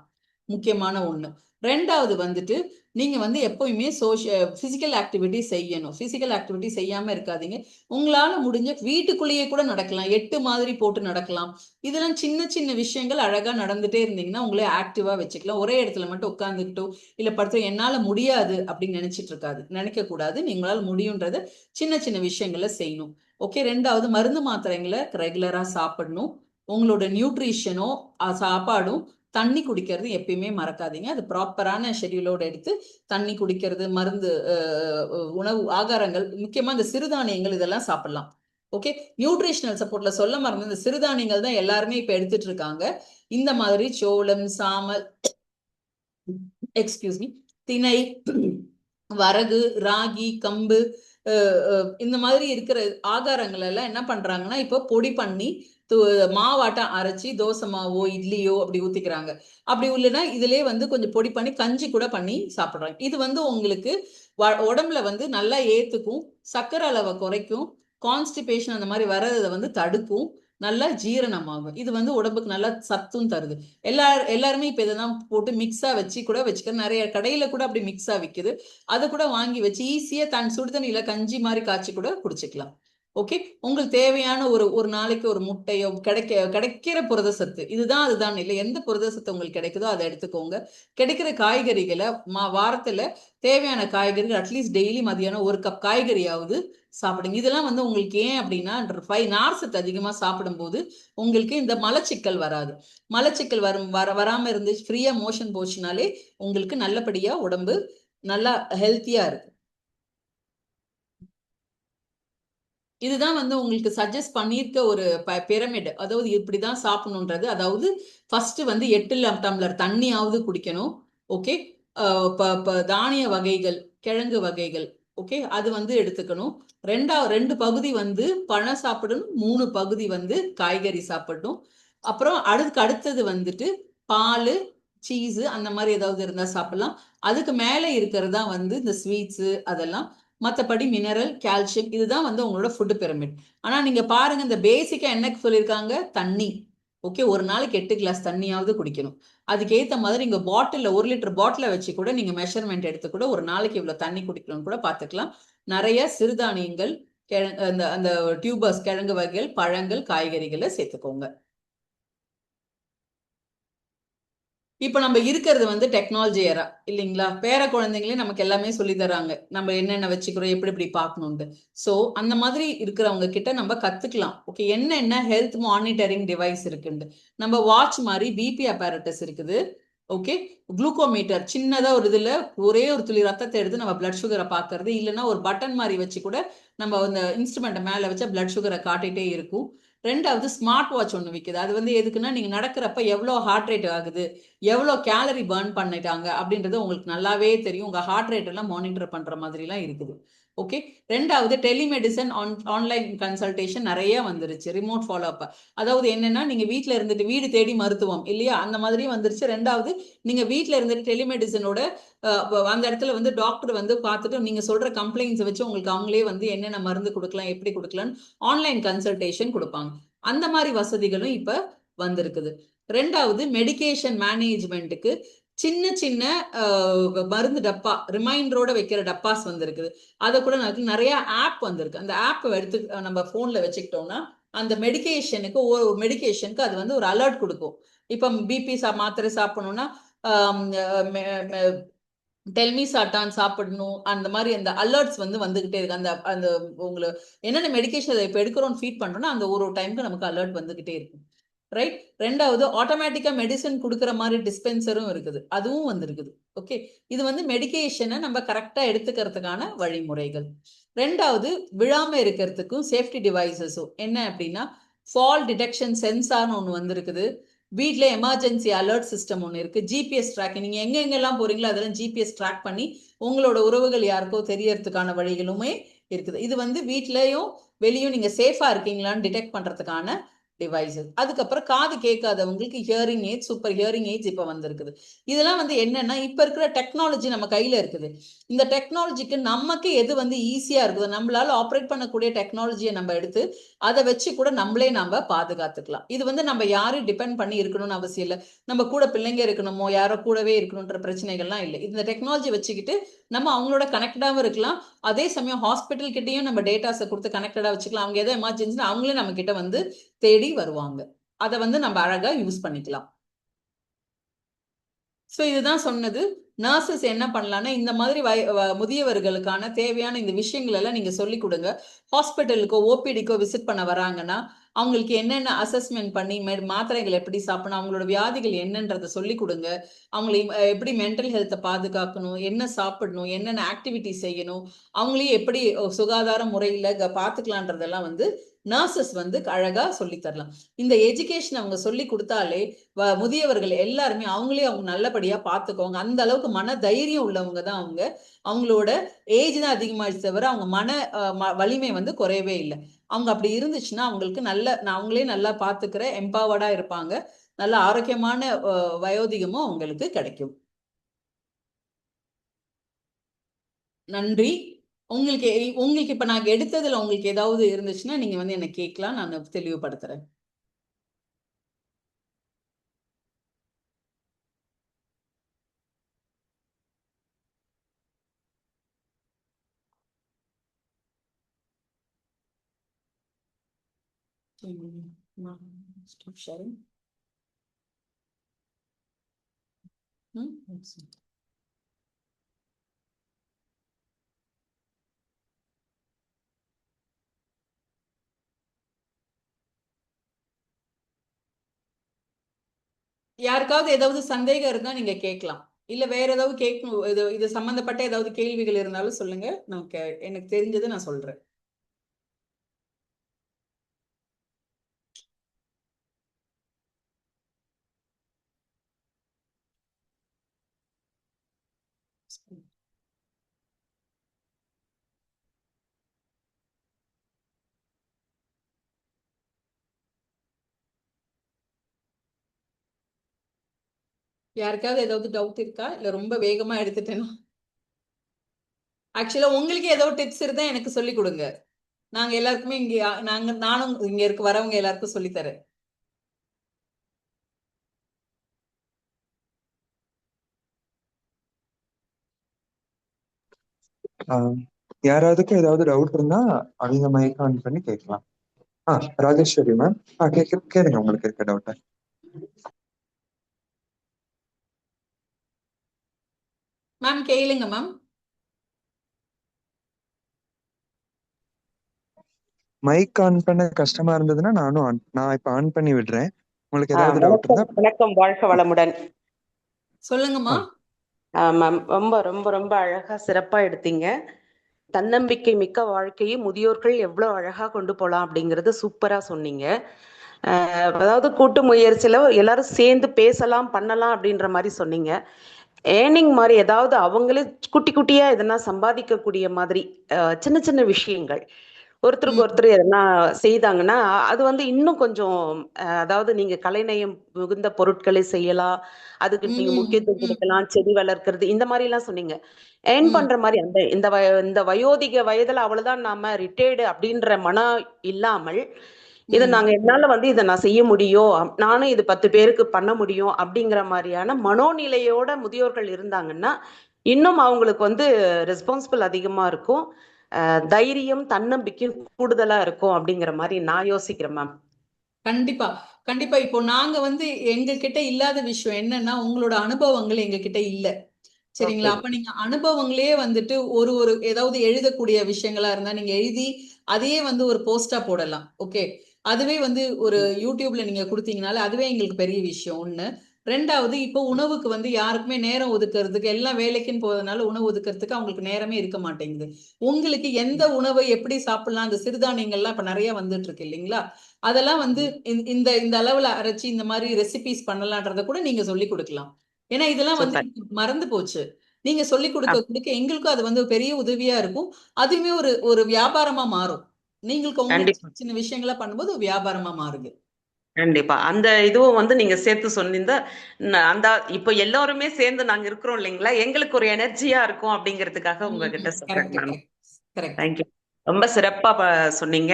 முக்கியமான ஒன்று. ரெண்டாவது வந்துட்டு நீங்கள் வந்து எப்போயுமே ஃபிசிக்கல் ஆக்டிவிட்டி செய்யணும். ஃபிசிக்கல் ஆக்டிவிட்டி செய்யாமல் இருக்காதீங்க. உங்களால் முடிஞ்ச வீட்டுக்குள்ளேயே கூட நடக்கலாம், 8 மாதிரி போட்டு நடக்கலாம். இதெல்லாம் சின்ன சின்ன விஷயங்கள் அழகாக நடந்துகிட்டே இருந்தீங்கன்னா உங்களே ஆக்டிவாக வச்சுக்கலாம். ஒரே இடத்துல மட்டும் உட்காந்துக்கிட்டோ இல்லை படுத்து என்னால் முடியாது அப்படின்னு நினைக்கக்கூடாது. நீங்களால் முடியுன்றத சின்ன சின்ன விஷயங்களை செய்யணும். ஓகே. ரெண்டாவது, மருந்து மாத்திரைங்களை ரெகுலராக சாப்பிடணும். உங்களோட நியூட்ரிஷனோ சாப்பாடும் தண்ணி குடிக்கிறது எப்பயுமே மறக்காதீங்க. அது ப்ராப்பரான ஷெட்யூலோடு எடுத்து தண்ணி குடிக்கிறது, மருந்து உணவு ஆகாரங்கள், முக்கியமாக இந்த சிறுதானியங்கள் இதெல்லாம் சாப்பிடலாம். ஓகே. நியூட்ரிஷனல் சப்போர்ட்ல சொல்ல மறந்து இந்த சிறுதானியங்கள் தான் எல்லாருமே இப்போ எடுத்துட்டு இருக்காங்க. இந்த மாதிரி சோளம், சாமல், திணை, வரகு, ராகி, கம்பு, இந்த மாதிரி இருக்கிற ஆகாரங்கள் எல்லாம் என்ன பண்றாங்கன்னா இப்போ பொடி பண்ணி மாவாட்டம் அரைச்சி தோசை மாவோ இட்லியோ அப்படி ஊத்திக்கிறாங்க. அப்படி இல்லைன்னா இதுலயே வந்து கொஞ்சம் பொடி பண்ணி கஞ்சி கூட பண்ணி சாப்பிடுறாங்க. இது வந்து உங்களுக்கு உடம்புல வந்து நல்லா ஏத்துக்கும், சர்க்கரை அளவை குறைக்கும், கான்ஸ்டிபேஷன் அந்த மாதிரி வர்றதை வந்து தடுக்கும், நல்லா ஜீரணமாகும். இது வந்து உடம்புக்கு நல்லா சத்தும் தருது. எல்லாருமே இப்போ இதெல்லாம் போட்டு மிக்ஸா வச்சு கூட வச்சுக்க, நிறைய கடையில கூட அப்படி மிக்ஸா விற்குது. அதை கூட வாங்கி வச்சு ஈஸியா சுடுதண்ணியில கஞ்சி மாதிரி காய்ச்சி கூட குடிச்சுக்கலாம். ஓகே. உங்களுக்கு தேவையான ஒரு நாளைக்கு ஒரு முட்டையோ கிடைக்கிற புரத சத்து இதுதான் அதுதான் இல்லை, எந்த புரத சத்து உங்களுக்கு கிடைக்குதோ அதை எடுத்துக்கோங்க. கிடைக்கிற காய்கறிகளை வாரத்துல தேவையான காய்கறிகள் அட்லீஸ்ட் டெய்லி மதியானம் 1 கப் காய்கறியாவது சாப்பிடுங்க. இதெல்லாம் வந்து உங்களுக்கு ஏன் அப்படின்னா நார் சத்து அதிகமா சாப்பிடும்போது உங்களுக்கு இந்த மலச்சிக்கல் வராது. மலச்சிக்கல் வராம இருந்து ஃப்ரீயா மோஷன் போச்சுனாலே உங்களுக்கு நல்லபடியா உடம்பு நல்லா ஹெல்த்தியா இருக்கு. இதுதான் வந்து உங்களுக்கு சஜஸ்ட் பண்ணியிருக்க ஒரு பிரமிட். அதாவது இப்படிதான் சாப்பிடணுன்றது. அதாவது ஃபர்ஸ்ட் வந்து 8 டம்ளர் தண்ணியாவது குடிக்கணும். ஓகே. தானிய வகைகள், கிழங்கு வகைகள், ஓகே, அது வந்து எடுத்துக்கணும். 2 பகுதி வந்து பழம் சாப்பிடணும், 3 பகுதி வந்து காய்கறி சாப்பிடணும். அப்புறம் அடுத்தது வந்துட்டு பால், சீஸு அந்த மாதிரி ஏதாவது இருந்தால் சாப்பிடலாம். அதுக்கு மேலே இருக்கிறதா வந்து இந்த ஸ்வீட்ஸு அதெல்லாம். மற்றபடி மினரல், கால்சியம், இதுதான் வந்து உங்களோட ஃபுட்டு பிரமிட். ஆனால் நீங்கள் பாருங்க, இந்த பேசிக்காக என்ன சொல்லியிருக்காங்க, தண்ணி. ஓகே. ஒரு நாளைக்கு 8 கிளாஸ் தண்ணியாவது குடிக்கணும். அதுக்கேற்ற மாதிரி நீங்கள் பாட்டிலில் 1 லிட்டர் பாட்டிலை வச்சு கூட நீங்கள் மெஷர்மெண்ட் எடுத்து கூட ஒரு நாளைக்கு இவ்வளோ தண்ணி குடிக்கணும்னு கூட பார்த்துக்கலாம். நிறைய சிறுதானியங்கள், அந்த அந்த டியூபர்ஸ், கிழங்கு வகைகள், பழங்கள், காய்கறிகளை சேர்த்துக்கோங்க. இப்போ நம்ம இருக்கிறது வந்து டெக்னாலஜி ஏரா இல்லைங்களா? பேர குழந்தைங்களே நமக்கு எல்லாமே சொல்லி தராங்க, நம்ம என்னென்ன வச்சுக்கிறோம், எப்படி பார்க்கணுன்ட்டு. ஸோ அந்த மாதிரி இருக்கிறவங்க கிட்ட நம்ம கத்துக்கலாம். ஓகே. என்னென்ன ஹெல்த் மானிட்டரிங் டிவைஸ் இருக்குன்னு, நம்ம வாட்ச் மாதிரி பிபி அப்பேரட்டஸ் இருக்குது. ஓகே. குளுக்கோமீட்டர் சின்னதா ஒரு இதுல ஒரே ஒரு துளி ரத்தத்தை எடுத்து நம்ம பிளட் சுகரை பார்க்கறது, இல்லைன்னா ஒரு பட்டன் மாதிரி வச்சு கூட நம்ம அந்த இன்ஸ்ட்ருமெண்ட்டை மேலே வச்சா பிளட் சுகரை காட்டிகிட்டே இருக்கும். ரெண்டாவது, ஸ்மார்ட் வாட்ச் ஒன்று விற்குது. அது வந்து எதுக்குன்னா நீங்கள் நடக்கிறப்ப எவ்வளோ ஹார்ட் ரேட் ஆகுது, எவ்வளோ கேலரி பர்ன் பண்ணிட்டாங்க அப்படின்றது உங்களுக்கு நல்லாவே தெரியும். உங்கள் ஹார்ட் ரேட் எல்லாம் மானிட்டர் பண்ணுற மாதிரிலாம் இருக்குது. ஓகே. ரெண்டாவது, டெலிமெடிசன், ஆன்லைன் கன்சல்டேஷன் நிறைய வந்துருச்சு. ரிமோட் ஃபாலோ அப், அதாவது என்னன்னா நீங்கள் வீட்டில் இருந்துட்டு வீடு தேடி மருத்துவம் இல்லையா, அந்த மாதிரியும் வந்துருச்சு. ரெண்டாவது, நீங்கள் வீட்டில் இருந்துட்டு டெலிமெடிசனோட அந்த இடத்துல வந்து டாக்டர் வந்து பார்த்துட்டு நீங்கள் சொல்கிற கம்ப்ளைண்ட்ஸை வச்சு உங்களுக்கு அவங்களே வந்து என்னென்ன மருந்து கொடுக்கலாம், எப்படி கொடுக்கலான்னு ஆன்லைன் கன்சல்டேஷன் கொடுப்பாங்க. அந்த மாதிரி வசதிகளும் இப்போ வந்திருக்குது. ரெண்டாவது, மெடிகேஷன் மேனேஜ்மெண்ட்டுக்கு சின்ன சின்ன மருந்து டப்பா, ரிமைண்டரோட வைக்கிற டப்பாஸ் வந்திருக்குது. அதை கூட நிறைய ஆப் வந்திருக்கு. அந்த ஆப் எடுத்து நம்ம ஃபோனில் வச்சுக்கிட்டோம்னா அந்த மெடிகேஷனுக்கு ஒரு மெடிகேஷனுக்கு அது வந்து ஒரு அலர்ட் கொடுக்கும். இப்போ பிபி மாத்திரை சாப்பிடணும்னா டெல்மி சாட்டான் சாப்பிடணும், அந்த மாதிரி அந்த அலர்ட்ஸ் வந்து வந்துகிட்டே இருக்கு. அந்த அந்த உங்களுக்கு என்னென்ன மெடிகேஷன் இப்போ எடுக்கிறோம் ஃபீட் பண்ணுறோன்னா அந்த ஒரு டைமுக்கு நமக்கு அலர்ட் வந்துகிட்டே இருக்கும். ரைட். ரெண்டாவது, ஆட்டோமேட்டிக்கா மெடிசன் கொடுக்குற மாதிரி டிஸ்பென்சரும் இருக்குது, அதுவும் வந்திருக்குது. ஓகே. இது வந்து மெடிகேஷனை நம்ம கரெக்டா எடுத்துக்கிறதுக்கான வழிமுறைகள். ரெண்டாவது, விழாம இருக்கிறதுக்கும் சேஃப்டி டிவைசஸும் என்ன அப்படின்னா ஃபால் டிடெக்ஷன் சென்சார்னு ஒன்று வந்திருக்குது. வீட்டில் எமர்ஜென்சி அலர்ட் சிஸ்டம் ஒன்று இருக்குது. ஜிபிஎஸ் ட்ராக்கிங், நீங்கள் எங்கெங்கெல்லாம் போகிறீங்களோ அதெல்லாம் ஜிபிஎஸ் ட்ராக் பண்ணி உங்களோட உறவுகள் யாருக்கோ தெரியறதுக்கான வழிகளுமே இருக்குது. இது வந்து வீட்லேயும் வெளியும் நீங்கள் சேஃபாக இருக்கீங்களான்னு டிடெக்ட் பண்ணுறதுக்கான டிவைசஸ். அதுக்கப்புறம் காது கேட்காதவங்களுக்கு hearing aids, super hearing aids இப்ப வந்திருக்குது. இதெல்லாம் வந்து என்னன்னா இப்ப இருக்கிற டெக்னாலஜி நம்ம கையில இருக்குது. இந்த டெக்னாலஜிக்கு நமக்கு எது வந்து ஈஸியா இருக்குது, நம்மளால ஆப்ரேட் பண்ணக்கூடிய டெக்னாலஜியை நம்ம எடுத்து அதை வச்சு கூட நம்மளே நம்ம பாதுகாத்துக்கலாம். இது வந்து நம்ம யாரையும் டிபெண்ட் பண்ணி இருக்கணும்னு அவசியம் இல்லை. நம்ம கூட பிள்ளைங்க இருக்கணுமோ யாரோ கூடவே இருக்கணும்ன்ற பிரச்சனைகள்லாம் இல்லை. இந்த டெக்னாலஜி வச்சுக்கிட்டு நம்ம அவங்களோட கனெக்டாவும் இருக்கலாம். அதே சமயம் ஹாஸ்பிட்டல் கிட்டயும் நம்ம டேட்டாஸை கொடுத்து கனெக்டடா வச்சுக்கலாம். அவங்க எதாவது எமர்ஜென்சினா அவங்களே நம்ம கிட்ட வந்து தேடி வருவாங்க. அதை வந்து நம்ம அழகா யூஸ் பண்ணிக்கலாம். ஸோ இதுதான் சொன்னது. நர்சஸ் என்ன பண்ணலாம்னா இந்த மாதிரி முதியவர்களுக்கான தேவையான இந்த விஷயங்கள் எல்லாம் நீங்க சொல்லி கொடுங்க. ஹாஸ்பிட்டலுக்கோ ஓபிடிக்கோ விசிட் பண்ண வராங்கன்னா அவங்களுக்கு என்னென்ன அசஸ்மெண்ட் பண்ணி மாத்திரைகள் எப்படி சாப்பிடணும், அவங்களோட வியாதிகள் என்னன்றதை சொல்லி கொடுங்க. அவங்களை எப்படி மென்டல் ஹெல்த்தை பாதுகாக்கணும், என்ன சாப்பிடணும், என்னென்ன ஆக்டிவிட்டி செய்யணும், அவங்களையும் எப்படி சுகாதார முறையில் பார்த்துக்கலான்றதெல்லாம் வந்து நர்சஸ் வந்து அழகா சொல்லி தரலாம். இந்த எஜுகேஷன் அவங்க சொல்லி கொடுத்தாலே முதியவர்கள் எல்லாருமே அவங்களே அவங்க நல்லபடியா பார்த்துக்கோங்க. அந்த அளவுக்கு மன தைரியம் உள்ளவங்க தான் அவங்க. அவங்களோட ஏஜ் தான் அதிகமாயிடுச்சு தவிர அவங்க மன வலிமை வந்து குறையவே இல்லை. அவங்க அப்படி இருந்துச்சுன்னா அவங்களுக்கு அவங்களே நல்லா பார்த்துக்கிற எம்பவர்டா இருப்பாங்க. நல்ல ஆரோக்கியமான வயோதிகமும் அவங்களுக்கு கிடைக்கும். நன்றி. உங்களுக்கு இப்ப நாங்க எடுத்ததுல உங்களுக்கு ஏதாவது இருந்துச்சுன்னா நீங்க வந்து என்ன கேட்கலாம், நான் தெளிவுபடுத்துறேன். Stop sharing. யாருக்காவது ஏதாவது சந்தேகம் இருந்தா நீங்க கேட்கலாம். இல்ல வேற ஏதாவது கேட்கணும், இது சம்பந்தப்பட்ட ஏதாவது கேள்விகள் இருந்தாலும் சொல்லுங்க. எனக்கு தெரிஞ்சது நான் சொல்றேன். யாருக்காவது ஏதாவது டவுட் இருக்கா, இல்ல ரொம்ப வேகமா எடுத்துட்டேன்னா? ஆக்சுவலா உங்களுக்கு ஏதாவது டிப்ஸ் இருந்தா எனக்கு சொல்லி கொடுங்க. நாங்க எல்லாருக்குமே நானும் இங்க வரவங்க எல்லாருக்கும் சொல்லி தரேன். யாராவதுக்கு ஏதாவது டவுட் இருந்தா அவங்க மைக் ஆன் பண்ணி கேட்கலாம். ராஜேஸ்வரி மேம், கேளுங்க உங்களுக்கு இருக்க டவுட்டை. மேம் கேளுங்க மேம். மைக் ஆன் பண்ண கஷ்டமா இருந்ததுன்னா நான் இப்ப ஆன் பண்ணி விடுறேன். உங்களுக்கு ஏதாவது டவுட் இருந்தா. வணக்கம், வாழ்க வளமுடன். சொல்லுங்கம்மா. மேம், ரொம்ப ரொம்ப ரொம்ப அழகா சிறப்பா எடுத்தீங்க. தன்னம்பிக்கை மிக்க வாழ்க்கையை முதியோர்கள் எவ்வளவு அழகா கொண்டு போலாம் அப்படிங்கறது சூப்பரா சொன்னீங்க. அதாவது கூட்டு முயற்சியில எல்லாரும் சேர்ந்து பேசலாம் பண்ணலாம் அப்படின்ற மாதிரி சொன்னீங்க. ஏர்னிங் மாதிரி ஏதாவது அவங்களே குட்டி குட்டியா எதனா சம்பாதிக்கக்கூடிய மாதிரி சின்ன சின்ன விஷயங்கள் ஒருத்தருக்கு ஒருத்தர் எதனா செய்தாங்கன்னா அது வந்து இன்னும் கொஞ்சம் அதாவது நீங்க கலைநயம் மிகுந்த பொருட்களை செய்யலாம், அதுக்கு நீங்க முக்கியத்துவம் கொடுக்கலாம், செடி வளர்க்கறது இந்த மாதிரி எல்லாம் சொன்னீங்க. ஏர்ன் பண்ற மாதிரி அந்த இந்த வயோதிக வயதுல அவ்வளவுதான் நாம ரிட்டையர்டு அப்படின்ற மனம் இல்லாமல் இதை நாங்க என்னால வந்து இதை நான் செய்ய முடியும், நானும் இது 10 பேருக்கு பண்ண முடியும் அப்படிங்கிற மாதிரியான மனோநிலையோட முதியோர்கள் இருந்தாங்கன்னா இன்னும் அவங்களுக்கு வந்து ரெஸ்பான்சிபிள் அதிகமா இருக்கும், தைரியம் தன்னம்பிக்கையும் கூடுதலா இருக்கும் அப்படிங்கிற மாதிரி நான் யோசிக்கிறேன் மேம். கண்டிப்பா கண்டிப்பா. இப்போ நாங்க வந்து எங்க கிட்ட இல்லாத விஷயம் என்னன்னா உங்களோட அனுபவங்கள் எங்க கிட்ட இல்ல. சரிங்களா? அப்ப நீங்க அனுபவங்களே வந்துட்டு ஒரு ஏதாவது எழுதக்கூடிய விஷயங்களா இருந்தா நீங்க எழுதி அதையே வந்து ஒரு போஸ்டா போடலாம். ஓகே, அதுவே வந்து ஒரு யூடியூப்ல நீங்க கொடுத்தீங்கனால அதுவே எங்களுக்கு பெரிய விஷயம். ஒண்ணு. ரெண்டாவது, இப்போ உணவுக்கு வந்து யாருக்குமே நேரம் ஒதுக்குறதுக்கு, எல்லாம் வேலைக்குன்னு போறதுனால உணவு ஒதுக்குறதுக்கு அவங்களுக்கு நேரமே இருக்க மாட்டேங்குது. உங்களுக்கு எந்த உணவை எப்படி சாப்பிடலாம், அந்த சிறுதானியங்கள்லாம் இப்ப நிறைய வந்துட்டு இருக்கு இல்லைங்களா? அதெல்லாம் வந்து இந்த இந்த அளவுல அரைச்சி இந்த மாதிரி ரெசிபிஸ் பண்ணலான்றத கூட நீங்க சொல்லி கொடுக்கலாம். ஏன்னா இதெல்லாம் வந்து மறந்து போச்சு. நீங்க சொல்லி கொடுக்க எங்களுக்கும் அது வந்து பெரிய உதவியா இருக்கும். அதுவுமே ஒரு வியாபாரமா மாறும். நீங்களுக்கு உங்களுக்கு சின்ன விஷயங்களா பண்ணும்போது வியாபாரமா மாறுது. கண்டிப்பா. அந்த இதுவும் வந்து நீங்க சேர்த்து சொன்னீந்தா, அந்த இப்ப எல்லாருமே சேர்ந்து நாங்க இருக்கிறோம் இல்லைங்களா? எங்களுக்கு ஒரு எனர்ஜியா இருக்கும் அப்படிங்கிறதுக்காக உங்ககிட்ட சொல்றேங்க கரெக்ட் மேம். கரெக்ட். தேங்க்யூ. ரொம்ப சிறப்பா சொன்னீங்க.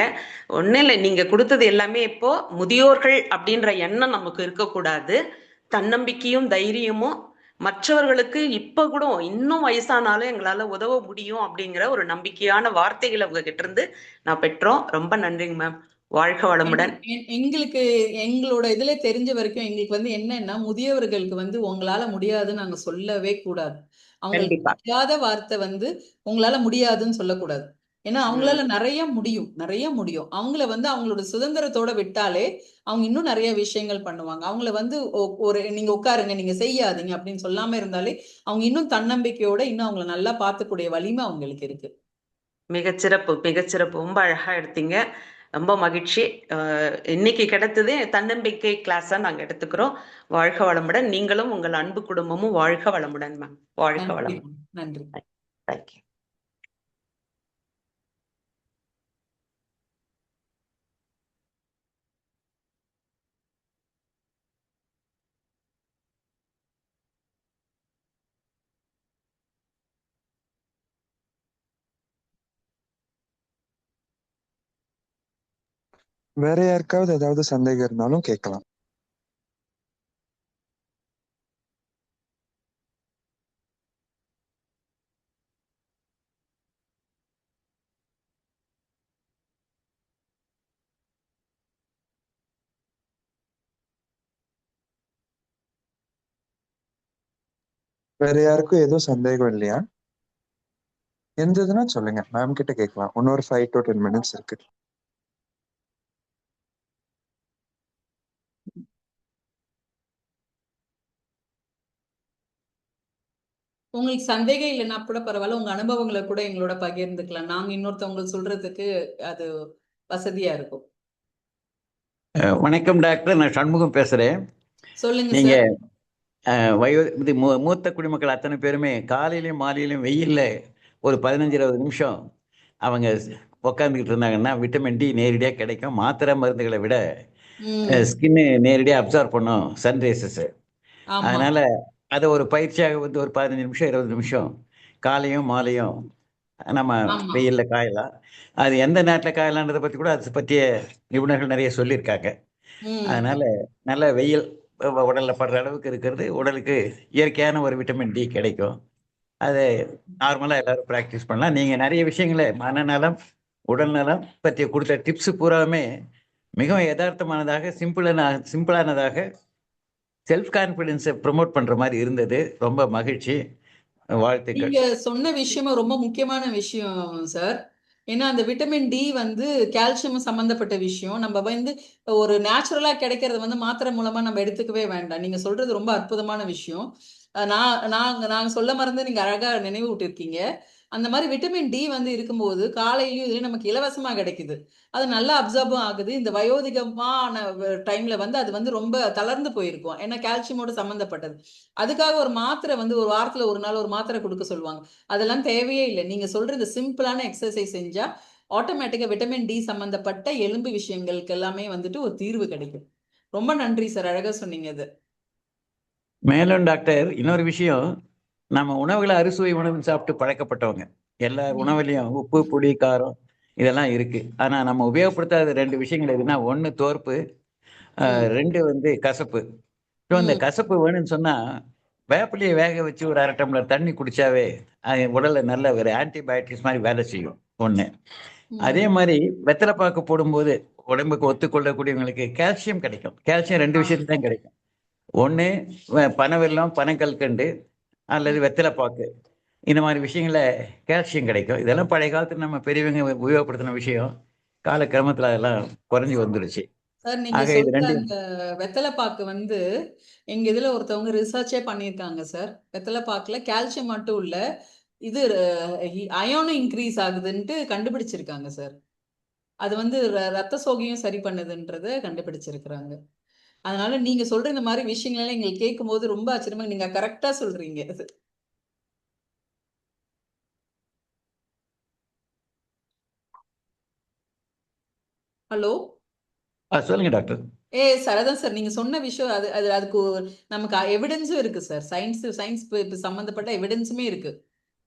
ஒண்ணும் இல்ல, நீங்க குடுத்தது எல்லாமே இப்போ முதியோர்கள் அப்படின்ற எண்ணம் நமக்கு இருக்கக்கூடாது. தன்னம்பிக்கையும், தைரியமும் மற்றவர்களுக்கு இப்ப கூட இன்னும் வயசானாலும் எங்களால உதவ முடியும் அப்படிங்கிற ஒரு நம்பிக்கையான வார்த்தைகள உங்ககிட்ட இருந்து நான் பெற்றோம். ரொம்ப நன்றிங்க மேம். வாழ்க வளமுடன். எங்களுக்கு எங்களோட இதுல தெரிஞ்ச வரைக்கும் எங்களுக்கு வந்து என்னன்னா, முதியவர்களுக்கு வந்து உங்களால முடியாதுன்னு நாங்க சொல்லவே கூடாது. அவங்களுக்கு கண்டிப்பா. பிடிக்காத வார்த்தை வந்து உங்களால முடியாதுன்னு சொல்லக்கூடாது. ஏன்னா ம். அவங்களால நிறைய முடியும், நிறைய முடியும். அவங்கள வந்து அவங்களோட சுதந்திரத்தோட விட்டாலே அவங்க இன்னும் நிறைய விஷயங்கள் பண்ணுவாங்க. அவங்கள வந்து ஒரு நீங்க உட்காருங்க, நீங்க செய்யாதீங்க அப்படின்னு சொல்லாம இருந்தாலே அவங்க இன்னும் தன்னம்பிக்கையோட இன்னும் அவங்கள நல்லா பார்த்துக்கூடிய வலிமை அவங்களுக்கு இருக்கு. மிகச்சிறப்பு, மிகச்சிறப்பு. ரொம்ப அழகா எடுத்தீங்க. ரொம்ப மகிழ்ச்சி. அ இன்னைக்கு கிடைத்தது தன்னம்பிக்கை கிளாஸா நாங்க எடுத்துக்கிறோம். வாழ்க வளமுடன். நீங்களும் உங்கள் அன்பு குடும்பமும் வாழ்க வளமுடன் மேம். வாழ்க நன்றி, வளமுடன். நன்றி. Thank you. வேற யாருக்காவது ஏதாவது சந்தேகம் இருந்தாலும் கேட்கலாம். வேற யாருக்கும் எதுவும் சந்தேகம் இல்லையா? இருந்ததுன்னா சொல்லுங்க, மேம் கிட்ட கேட்கலாம். இன்னொரு 5 to 10 மினிட்ஸ் இருக்கு. உங்களுக்கு சந்தேகம் இல்லைன்னா கூட பரவாயில்ல. உங்க அனுபவங்கள கூட எங்களோட பகிர்ந்துக்கலாம். நாங்க இன்னொருத்தவங்களுக்கு சொல்றதுக்கு அது வசதியா இருக்கும். வணக்கம் டாக்டர், நான் சண்முகம் பேசுறேன். சொல்லுங்க நீங்க சார். மூத்த குடிமக்கள் அத்தனை பேருமே காலையிலயும் மாலையிலும் வெயில்ல ஒரு 15-20 நிமிஷம் அவங்க உக்காந்துக்கிட்டு இருந்தாங்கன்னா விட்டமின் டி நேரடியாக கிடைக்கும். மாத்திரை மருந்துகளை விட ம். ஸ்கின்னு நேரடியாக அப்சார்ப் பண்ணும் சன்ரைசஸ். ஆமா. அதனால அதை ஒரு பயிற்சியாக வந்து ஒரு 15 நிமிஷம் 20 நிமிஷம் காலையும் மாலையும் நம்ம ஆமா. வெயில்ல காயலாம். அது எந்த நேரத்தில் காயலான்றதை பற்றி கூட அதை பற்றிய நிபுணர்கள் நிறைய சொல்லியிருக்காங்க. ம். அதனால நல்ல வெயில் உடல்ல படுற அளவுக்கு இருக்கிறது உடலுக்கு இயற்கையான ஒரு விட்டமின் டி கிடைக்கும். அதை நார்மலா எல்லாரும் பிராக்டிஸ் பண்ணலாம். நீங்க நிறைய விஷயங்களை மனநலம், உடல் நலம் பற்றி கொடுத்த டிப்ஸ் பூராவுமே மிகவும் யதார்த்தமானதாக, சிம்பிளானதாக, செல்ஃப் கான்ஃபிடென்ஸை ப்ரொமோட் பண்ற மாதிரி இருந்தது. ரொம்ப மகிழ்ச்சி. வாழ்த்துக்கள். நீங்க சொன்ன விஷயமும் ரொம்ப முக்கியமான விஷயம் சார். ஏன்னா அந்த விட்டமின் டி வந்து கால்சியம் சம்பந்தப்பட்ட விஷயம். நம்ம வந்து ஒரு நேச்சுரலா கிடைக்கிறத வந்து மாத்திரை மூலமா நம்ம எடுத்துக்கவே வேண்டாம். நீங்க சொல்றது ரொம்ப அற்புதமான விஷயம். நாங்க சொல்ல மறந்து நீங்க அழகா நினைவு விட்டுருக்கீங்க. அந்த மாதிரி விட்டமின் டி வந்து இருக்கும்போது காலையிலயும் இதுலயும் நமக்கு இலவசமா கிடைக்குது. அது நல்லா அப்சர்வும் ஆகுது. இந்த வயோதிகமான டைம்ல வந்து அது வந்து ரொம்ப தளர்ந்து போயிருக்கும். ஏன்னா கால்சியமோட சம்பந்தப்பட்டது. அதுக்காக ஒரு மாத்திரை வந்து ஒரு வாரத்துல ஒரு நாள் ஒரு மாத்திரை குடுக்க சொல்லுவாங்க. அதெல்லாம் தேவையே இல்ல. நீங்க சொல்ற இந்த சிம்பிளான எக்ஸர்சைஸ் செஞ்சா, ஆட்டோமேட்டிக்கா விட்டமின் டி சம்பந்தப்பட்ட எலும்பு விஷயங்களுக்கு எல்லாமே வந்துட்டு ஒரு தீர்வு கிடைக்கும். ரொம்ப நன்றி சார். அழகா சொன்னீங்க இது. மேலும் டாக்டர், இன்னொரு விஷயம், நம்ம உணவுகளை அறுசுவை உணவுன்னு சாப்பிட்டு பழக்கப்பட்டவங்க. எல்லா ம். உணவுலையும் உப்பு, புளி, காரம் இதெல்லாம் இருக்கு. ஆனா நம்ம உபயோகப்படுத்தாத 2 விஷயங்கள் எதுன்னா, 1 தோற்பு, ம். 2 வந்து கசப்பு. இப்போ இந்த ம். கசப்பு வேணும்னு சொன்னா, வேப்பிலையை வேக வச்சு ஒரு 1/2 டம்ளர் தண்ணி குடிச்சாவே, அது உடல்ல நல்ல ஒரு ஆன்டிபயோட்டிக்ஸ் மாரி வேலை செய்யும். 1. அதே ம். மாரி வெத்தலை பாக்கு போடும்போது, உடம்புக்கு ஒத்துக்கொள்ளக்கூடியவங்களுக்கு கால்சியம் கிடைக்கும். கால்சியம் 2 ஆ. விஷயத்துல தான் கிடைக்கும். 1 பனவெல்லம், பனங்கல்கண்டு அல்லது ம். வெத்தலை பாக்கு. இந்த மாரி விஷயங்கள்ல கால்சியம் கிடைக்கும். இதெல்லாம் பழைய காலத்துல நம்ம பெரியவங்க உபயோகப்படுத்தின விஷயம். காலக்கிரமத்துல அதெல்லாம் குறைஞ்சு வந்துருச்சு. சார் நீங்க ஆக இது சொல்ற 2 அந்த வெத்தல பாக்கு வந்து, எங்க இதுல ஒருத்தவங்க ரிசர்ச்சே பண்ணியிருக்காங்க சார். வெத்தல பாக்குல கால்சியம் மட்டும் இல்ல, இது அயனும் இன்கிரீஸ் ஆகுதுன்ட்டு கண்டுபிடிச்சிருக்காங்க சார். அது வந்து ரத்த சோகையும் சரி பண்ணுதுன்றத கண்டுபிடிச்சிருக்கிறாங்க. அதனால நீங்க சொல்ற இந்த மாரி விஷயங்களெல்லாம் எங்களுக்கு கேட்கும்போது ரொம்ப ஆச்சரியமா நீங்க கரெக்ட்டா சொல்றீங்க அது. ஹலோ? சொல்லுங்க டாக்டர். அதான் சார் நீங்க சொன்ன விஷயம் அது அது அதுக்கு நமக்கு எவிடன்ஸும் இருக்கு சார். சயின்ஸ் சம்பந்தப்பட்ட எவிடன்ஸுமே இருக்கு.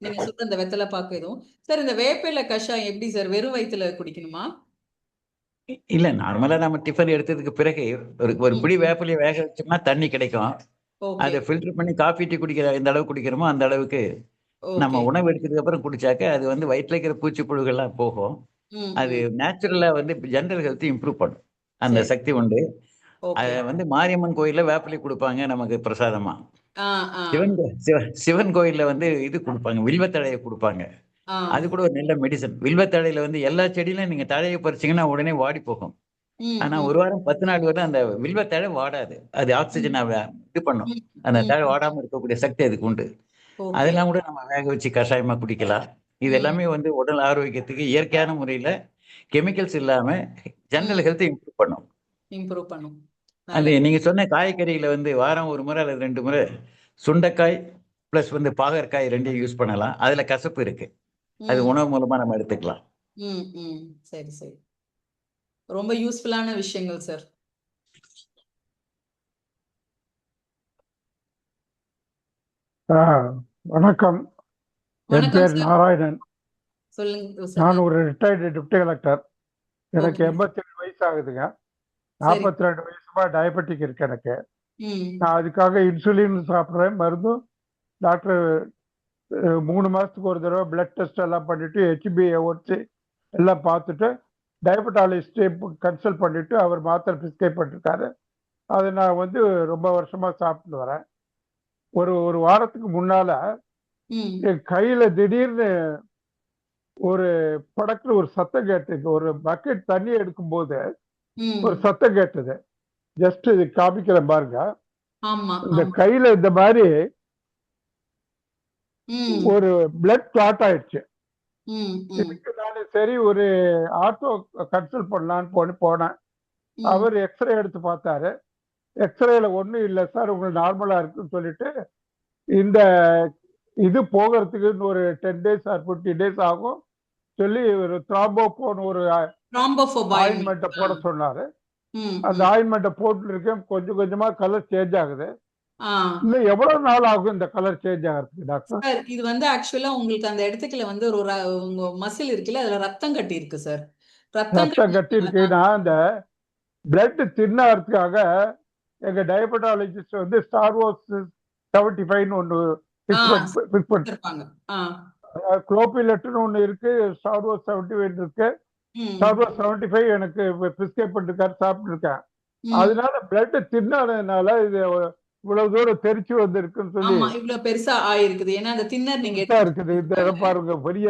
நீங்க சொல்ற இந்த வெத்தலை பாக்கு எதுவும் சார். இந்த வேப்பிலை கஷாயம் எப்படி சார், வெறும் வயிற்றுல குடிக்கணுமா? இல்ல நார்மலா நம்ம டிஃபன் எடுத்ததுக்கு பிறகு ஒரு பிடி வேப்பிலையை வேக வச்சோம்னா தண்ணி கிடைக்கும். ஓகே அதை ஃபில்டர் பண்ணி காஃபி டீ குடிக்கிற எந்த அளவுக்கு குடிக்கிறோமோ அந்த அளவுக்கு நம்ம ஓகே. உணவு எடுத்ததுக்கு அப்புறம் குடிச்சாக்க அது வந்து வயிற்றுல இருக்கிற பூச்சி புழுகள்லாம் போகும். அது நேச்சுரலா வந்து ஜெனரல் ஹெல்த் இம்ப்ரூவ் பண்ணும். அந்த சரி. சக்தி உண்டு. ஓகே. அதை வந்து மாரியம்மன் கோயில்ல வேப்பிலை கொடுப்பாங்க நமக்கு பிரசாதமா. ஆ ஆ சிவன் கோயில்ல வந்து இது கொடுப்பாங்க, வில்வத்தழையை கொடுப்பாங்க. ஆ அது கூட ஒரு நல்ல மெடிசன். வில்வத்தழையில வந்து எல்லா செடியிலும் நீங்க தழையை பறிச்சீங்கன்னா உடனே வாடி போகும். ஆனா ஒரு வாரம் 10 நாள் வரை அந்த வில்வத்தழை வாடாது. அது ஆக்சிஜனை இது பண்ணும். அந்த தழை வாடாம இருக்கக்கூடிய சக்தி அதுக்கு உண்டு. ஓகே. அதெல்லாம் கூட நம்ம வேக வச்சு கஷாயமா குடிக்கலாம். இது எல்லாமே வந்து உடல் ஆரோக்கியத்துக்கு இயற்கையான முறையில கெமிக்கல்ஸ் இல்லாம ஜெனரல் ஹெல்த் இம்ப்ரூவ் பண்ணும். இம்ப்ரூவ் பண்ணும். அது நீங்க சொன்ன காய்கறிகளை வந்து வாரம் 1 முறை அல்லது 2 முறை சுண்டைக்காய் பிளஸ் வந்து பாகற்காய் 2யும் யூஸ் பண்ணலாம். அதுல கசப்பு இருக்கு. அது உணவு மூலமா நம்ம எடுத்துக்கலாம். சரி சரி. ரொம்ப யூஸ்ஃபுல்லான விஷயங்கள் சார். வணக்கம். என் பேர் நாராயணன். சொல்லுங்க. நான் ஒரு ரிட்டையர்டு டிப்டி கலெக்டர். எனக்கு 82 வயசு ஆகுதுங்க. 42 வயசுமா டயபெட்டிக் இருக்கு எனக்கு. நான் அதுக்காக இன்சுலின் சாப்பிட்றேன், மருந்தும். டாக்டர் 3 மாசத்துக்கு ஒரு தடவை பிளட் டெஸ்ட் எல்லாம் பண்ணிட்டு HbA1c எல்லாம் பார்த்துட்டு டயபெட்டாலஜிஸ்டே கன்சல்ட் பண்ணிட்டு அவர் மாத்திரை பிரிஸ்கிரைப் பண்ணிருக்காரு. அதை நான் வந்து ரொம்ப வருஷமா சாப்பிட்டு வரேன். ஒரு வாரத்துக்கு முன்னால என் கையில திடீர்னு ஒரு படக்குல ஒரு சத்தம் கேட்டது. ஒரு பக்கெட் தண்ணி எடுக்கும் போது ஒரு சத்தம் கேட்டது. ஜஸ்ட் இது காமிக்கிறேன் பாருங்க. இந்த கையில இந்த மாதிரி ஒரு பிளட் கிளாட் ஆயிடுச்சு. இதுக்கு நான் சரி ஒரு ஆட்டோ கன்சல்ட் பண்ணலான்னு போனேன். அவர் எக்ஸ்ரே எடுத்து பார்த்தாரு. எக்ஸ்ரேல ஒன்றும் இல்லை சார், உங்களுக்கு நார்மலா இருக்குன்னு சொல்லிட்டு இந்த இது போகிறதுக்கு ஒரு 10 days ஆர் 15 days ஆகும் சொல்லி ஒரு த்ராம்போபோன் ஒரு ஆயின்மெண்ட்டை போட சொன்னாரு. அந்த ஆயின்மெண்ட்டை போட்டு இருக்கேன். கொஞ்சம் கொஞ்சமா கலர் சேஞ்ச் ஆகுது. இன்னும் எவ்வளவு நாள் ஆகும் இந்த கலர் சேஞ்ச் ஆகிறதுக்கு டாக்டர்? சார் இது வந்து ஆக்சுவலா உங்களுக்கு அந்த இடத்துக்குள்ள வந்து ஒரு மசில் இருக்குல்ல, அதுல ரத்தம் கட்டி இருக்கு சார். ரத்தம் கட்டி இருக்குன்னா அந்த பிளட் தின்னாகிறதுக்காக எங்க டயபெட்டாலஜிஸ்ட் வந்து ஸ்டார் வார்ஸ் 75 ஒன்று ஃபிக்ஸ் பண்ணிருப்பாங்க. குளோபிலெட்னு ஒன்று இருக்கு, ஸ்டார் வார்ஸ் 75 இருக்கு. ஸ்டார் வார்ஸ் 75 எனக்கு பிரிஸ்கிரைப் பண்ணிருக்காரு, சாப்பிட்டு இருக்கேன். அதனால பிளட் தின்னாததுனால இது இவ்வளவு தூரம் தெரிச்சு வந்திருக்குன்னு சொல்லி இவ்வளவு பெருசா ஆயிருக்குது. ஏன்னா அந்த தின்னர் நீங்க இருக்குது. இந்த பாருங்க, பெரிய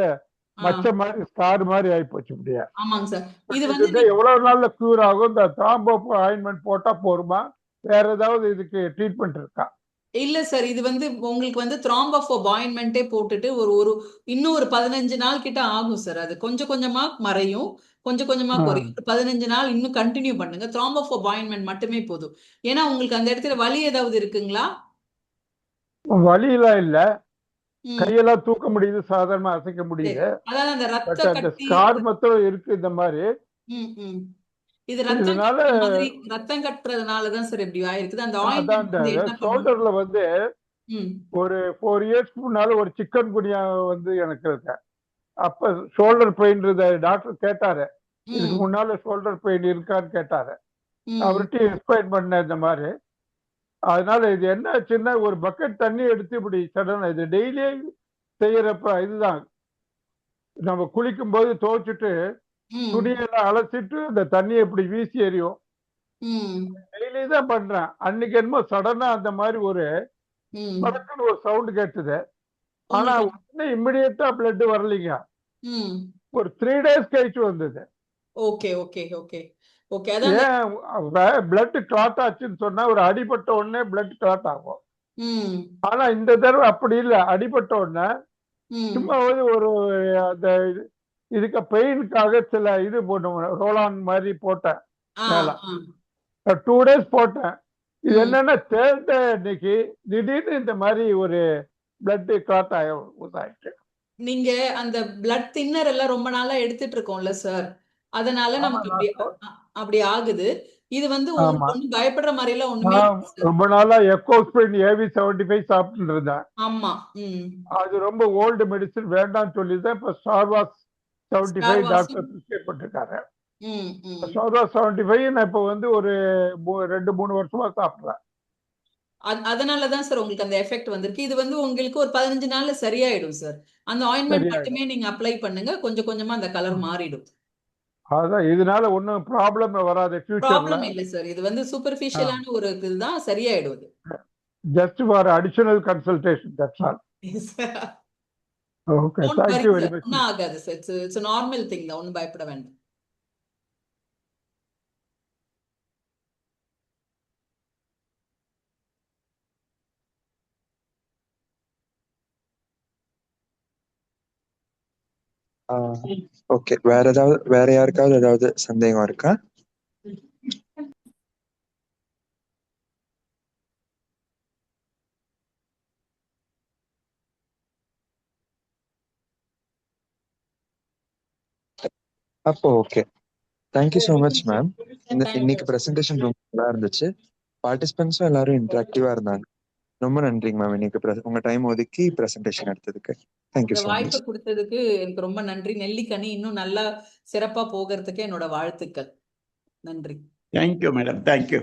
மச்ச மாதிரி ஸ்டார் மாதிரி ஆகி போச்சு. முடியா? ஆமாங்க சார். இது வந்து எவ்வளவு நாள்ல கியூர் ஆகும்? இந்த த்ராம்போபோ ஆயின்மெண்ட் போட்டா போருமா, வேற ஏதாவது இதுக்கு ட்ரீட்மெண்ட் இருக்கா? இல்ல சார், இது வந்து உங்களுக்கு வந்து த்ராம்போபோப் ஆயின்மெண்டே போட்டுட்டு ஒரு இன்னும் ஒரு 15 நாள் கிட்ட ஆகும் சார். அது கொஞ்சம் கொஞ்சமா மறையும், கொஞ்சம் கொஞ்சமா குறையும். 15 நாள் இன்னும் கண்டினியூ பண்ணுங்க. த்ராம்போபோப் ஆயின்மெண்ட் மட்டுமே போதும். ஏன்னா உங்களுக்கு அந்த இடத்துல வலி ஏதாவது இருக்குங்களா? வலியெல்லாம் இல்ல, கையெல்லாம் தூக்க முடியுது, சாதாரணமா அசைக்க முடியுது. அதாவது அந்த ரத்த கட்டி ஸ்கார் மாத்திரம் இருக்கு. இந்த மாதிரி இது ரத்தம் கட்டுறதுனாலதான் சார் இப்படி ஆயிருக்குது. அந்த ஆயின்மெண்ட் ஷோல்டர்ல வந்து ஒரு 4 years முன்னால ஒரு சிக்கன் குனியா வந்து எனக்கு இருக்கு. அப்ப ஷோல்டர் பெயின் டாக்டர் கேட்டாரு, இதுக்கு முன்னால ஷோல்டர் பெயின் இருக்கான்னு கேட்டாரு. அவர்கிட்ட எக்ஸ்பிளைன் பண்ண இந்த மாதிரி. அதனால இது என்ன சின்ன ஒரு பக்கெட் தண்ணி எடுத்து இப்படி சடனா இது டெய்லி செய்யறப்ப இதுதான். நம்ம குளிக்கும் போது துவைச்சிட்டு துணியெல்லாம் அலசிட்டு அந்த தண்ணியை இப்படி வீசி எறியும். டெய்லி தான் பண்றேன். அன்னைக்கு என்னமோ சடனா அந்த மாதிரி ஒரு படக்குன்னு ஒரு சவுண்ட் கேட்டுது. ஆனா உடனே இம்மிடியட்டா பிளட் வரலைங்க. ஒரு 3 days கழிச்சு வந்தது. Okay okay okay okay. ஏன் பிளட் கிளாட் ஆச்சுன்னு சொன்னா ஒரு அடிபட்ட உடனே பிளட் கிளாட் ஆகும். ஆனா இந்த தடவை அப்படி இல்லை. அடிபட்ட உடனே சும்மா ஒரு அந்த இதுக்கு பெயினுக்காக சில இது போட்டோம், ரோலான் மாதிரி போட்டேன். 2 days போட்டேன். இது என்னன்னா 3rd day அன்னைக்கு திடீர்னு இந்த மாதிரி ஒரு பிளட் கிளாட் ஆயிட்டு. நீங்க அந்த பிளட் தின்னர் எல்லாம் ரொம்ப நாளா எடுத்துட்டு இருக்கோம்ல சார், அதனால ஆமா நமக்கு அப்படி ஆகுது. இது வந்து ஆமா ஒண்ணும் பயப்படுற மாதிரி எல்லாம் ஒண்ணுமே நான் இல்லை சார். ரொம்ப நாளா எக்கோஸ்பிரின் AV75 சாப்பிட்டு இருந்தேன். ஆமா. அது ரொம்ப ஓல்டு மெடிசன் வேண்டாம்னு சொல்லி தான் இப்ப ஸ்டார்வாக்ஸ் 75 ஸ்டார்வாக்ஸும் டாக்டர் பிரிஸ்கிரைப் பண்ணிருக்காரு. ம் ம் ஸ்டார்வாக்ஸ் 75 நான் இப்ப வந்து ஒரு 2-3 வருஷமா சாப்பிடுறேன். அதனாலதான் சார் உங்களுக்கு அந்த எஃபெக்ட் வந்திருக்கு. இது வந்து உங்களுக்கு ஒரு 15 நாள்ல சரியாயிடும் சார். அந்த ஆயின்மெண்ட் சரியாயிடும். மட்டுமே நீங்க அப்ளை பண்ணுங்க. கொஞ்சம் கொஞ்சமா அந்த கலர் மாறிடும். அதான் இதனால ஒன்றும் ப்ராப்ளம் வராது ஃபியூச்சர்ல. ப்ராப்ளம் இல்ல சார். இது வந்து சூப்பர்ஃபிஷியலான ஒரு இதுதான், சரியாயிடும் இது. Just for additional consultation, that's all. Okay, Don't thank worry you sir. Very much. ஒன்னும் ஆகாது சார். இட்ஸ் நார்மல் திங் தான். ஒன்னும் பயப்பட வேண்டாம். ஓகே, வேற யாருக்காவது ஏதாவது சந்தேகம் இருக்கா? அப்போ okay, thank you so much ma'am. இன்னைக்கு ப்ரெசன்டேஷன் ரொம்ப நல்லா இருந்துச்சு. பார்ட்டிசிபென்ட்ஸும் எல்லாரும் இன்டராக்டிவா இருந்தாங்க. ரொம்ப நன்றிங்க மேம். இன்னைக்கு உங்க டைம் ஒதுக்கி ப்ரெசன்டேஷன் எடுத்ததுக்கு தேங்க்யூ இந்த ஸோ மச். வாய்ப்பு கொடுத்ததுக்கு எனக்கு ரொம்ப நன்றி. நெல்லிக்கனி இன்னும் நல்லா சிறப்பா போகிறதுக்கு என்னோட வாழ்த்துக்கள். நன்றி. Thank you madam, thank you.